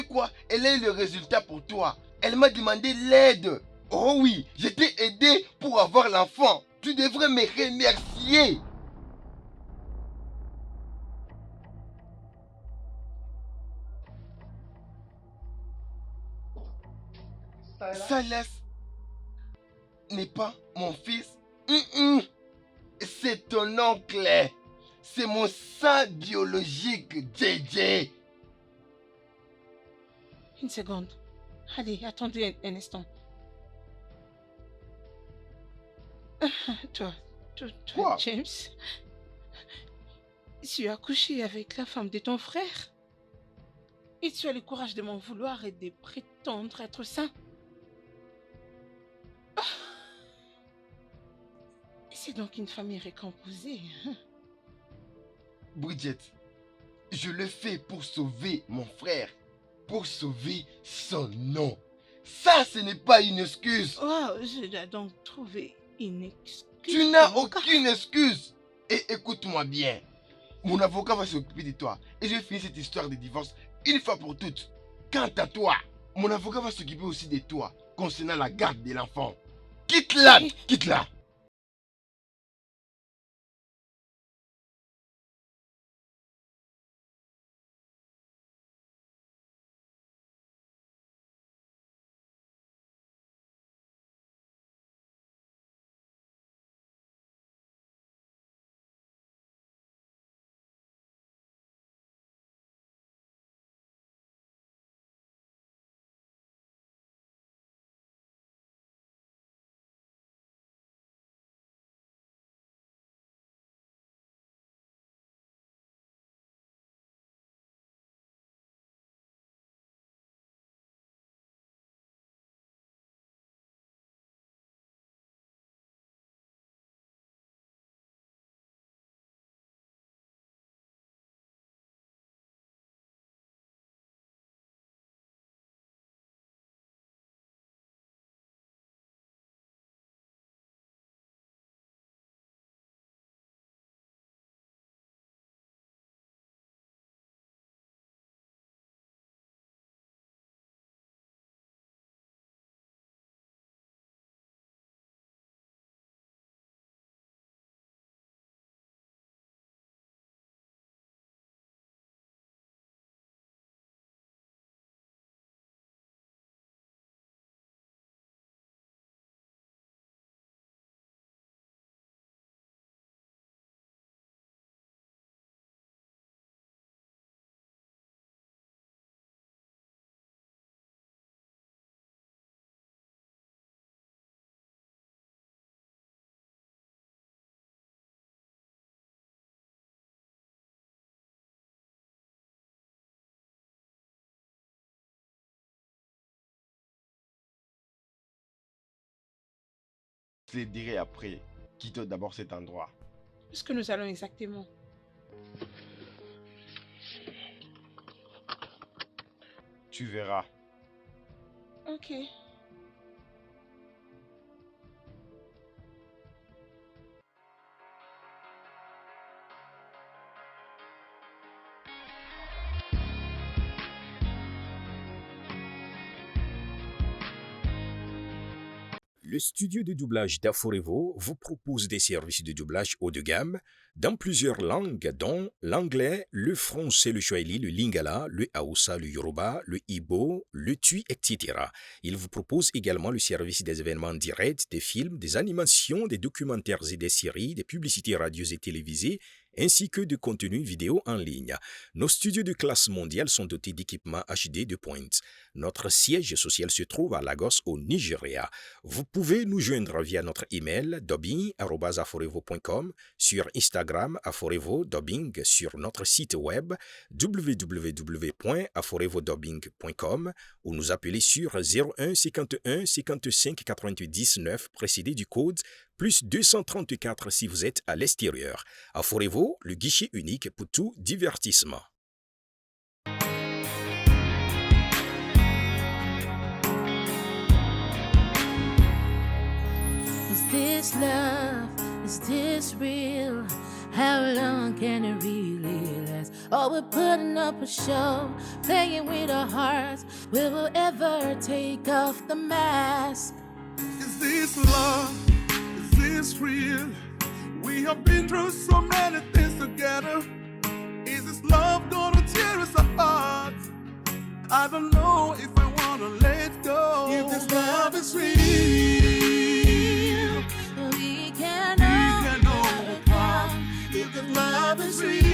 Speaker 1: quoi? Elle a eu le résultat pour toi. Elle m'a demandé l'aide. Oh oui, je t'ai aidé pour avoir l'enfant. Tu devrais me remercier. Salas n'est pas mon fils. C'est ton oncle. C'est mon sang biologique, JJ.
Speaker 2: Une seconde. Allez, attendez un instant. Toi,
Speaker 1: Quoi?
Speaker 2: James, tu as couché avec la femme de ton frère et tu as le courage de m'en vouloir et de prétendre être sain. C'est donc une famille récomposée.
Speaker 1: Bridget, je le fais pour sauver mon frère, pour sauver son nom. Ça, ce n'est pas une excuse.
Speaker 2: Oh, je dois donc trouver une excuse.
Speaker 1: Tu n'as
Speaker 2: pour mon cas.
Speaker 1: aucune excuse. Et écoute-moi bien. Mon avocat va s'occuper de toi. Et je vais finir cette histoire de divorce une fois pour toutes. Quant à toi, mon avocat va s'occuper aussi de toi concernant la garde de l'enfant. Quitte-la, quitte-la. Je te dirai après. Quitte d'abord cet endroit.
Speaker 2: Où est-ce que nous allons exactement?
Speaker 1: Tu verras.
Speaker 2: Ok.
Speaker 9: Le studio de doublage d'Aforevo vous propose des services de doublage haut de gamme dans plusieurs langues, dont l'anglais, le français, le swahili, le lingala, le hausa, le yoruba, le igbo, le tui, etc. Il vous propose également le service des événements directs, des films, des animations, des documentaires et des séries, des publicités radio et télévisées, ainsi que de contenus vidéo en ligne. Nos studios de classe mondiale sont dotés d'équipements HD de pointe. Notre siège social se trouve à Lagos, au Nigeria. Vous pouvez nous joindre via notre email dubbing@aforevo.com, sur Instagram Aforevo Dubbing, sur notre site web www.aforevodubbing.com ou nous appeler sur 01 51 55 90 9 précédé du code plus 234 si vous êtes à l'extérieur. Aforevo, le guichet unique pour tout divertissement.
Speaker 3: Is this love? Is this real? How long can it really last? us, or we're putting up a show, playing with our hearts. Will we ever take off the mask?
Speaker 4: Is this love? Is this real? We have been through so many things together. Is this love gonna tear us apart? I don't know if I wanna let go. If this love is real,
Speaker 3: We can overcome.
Speaker 4: if this love is real.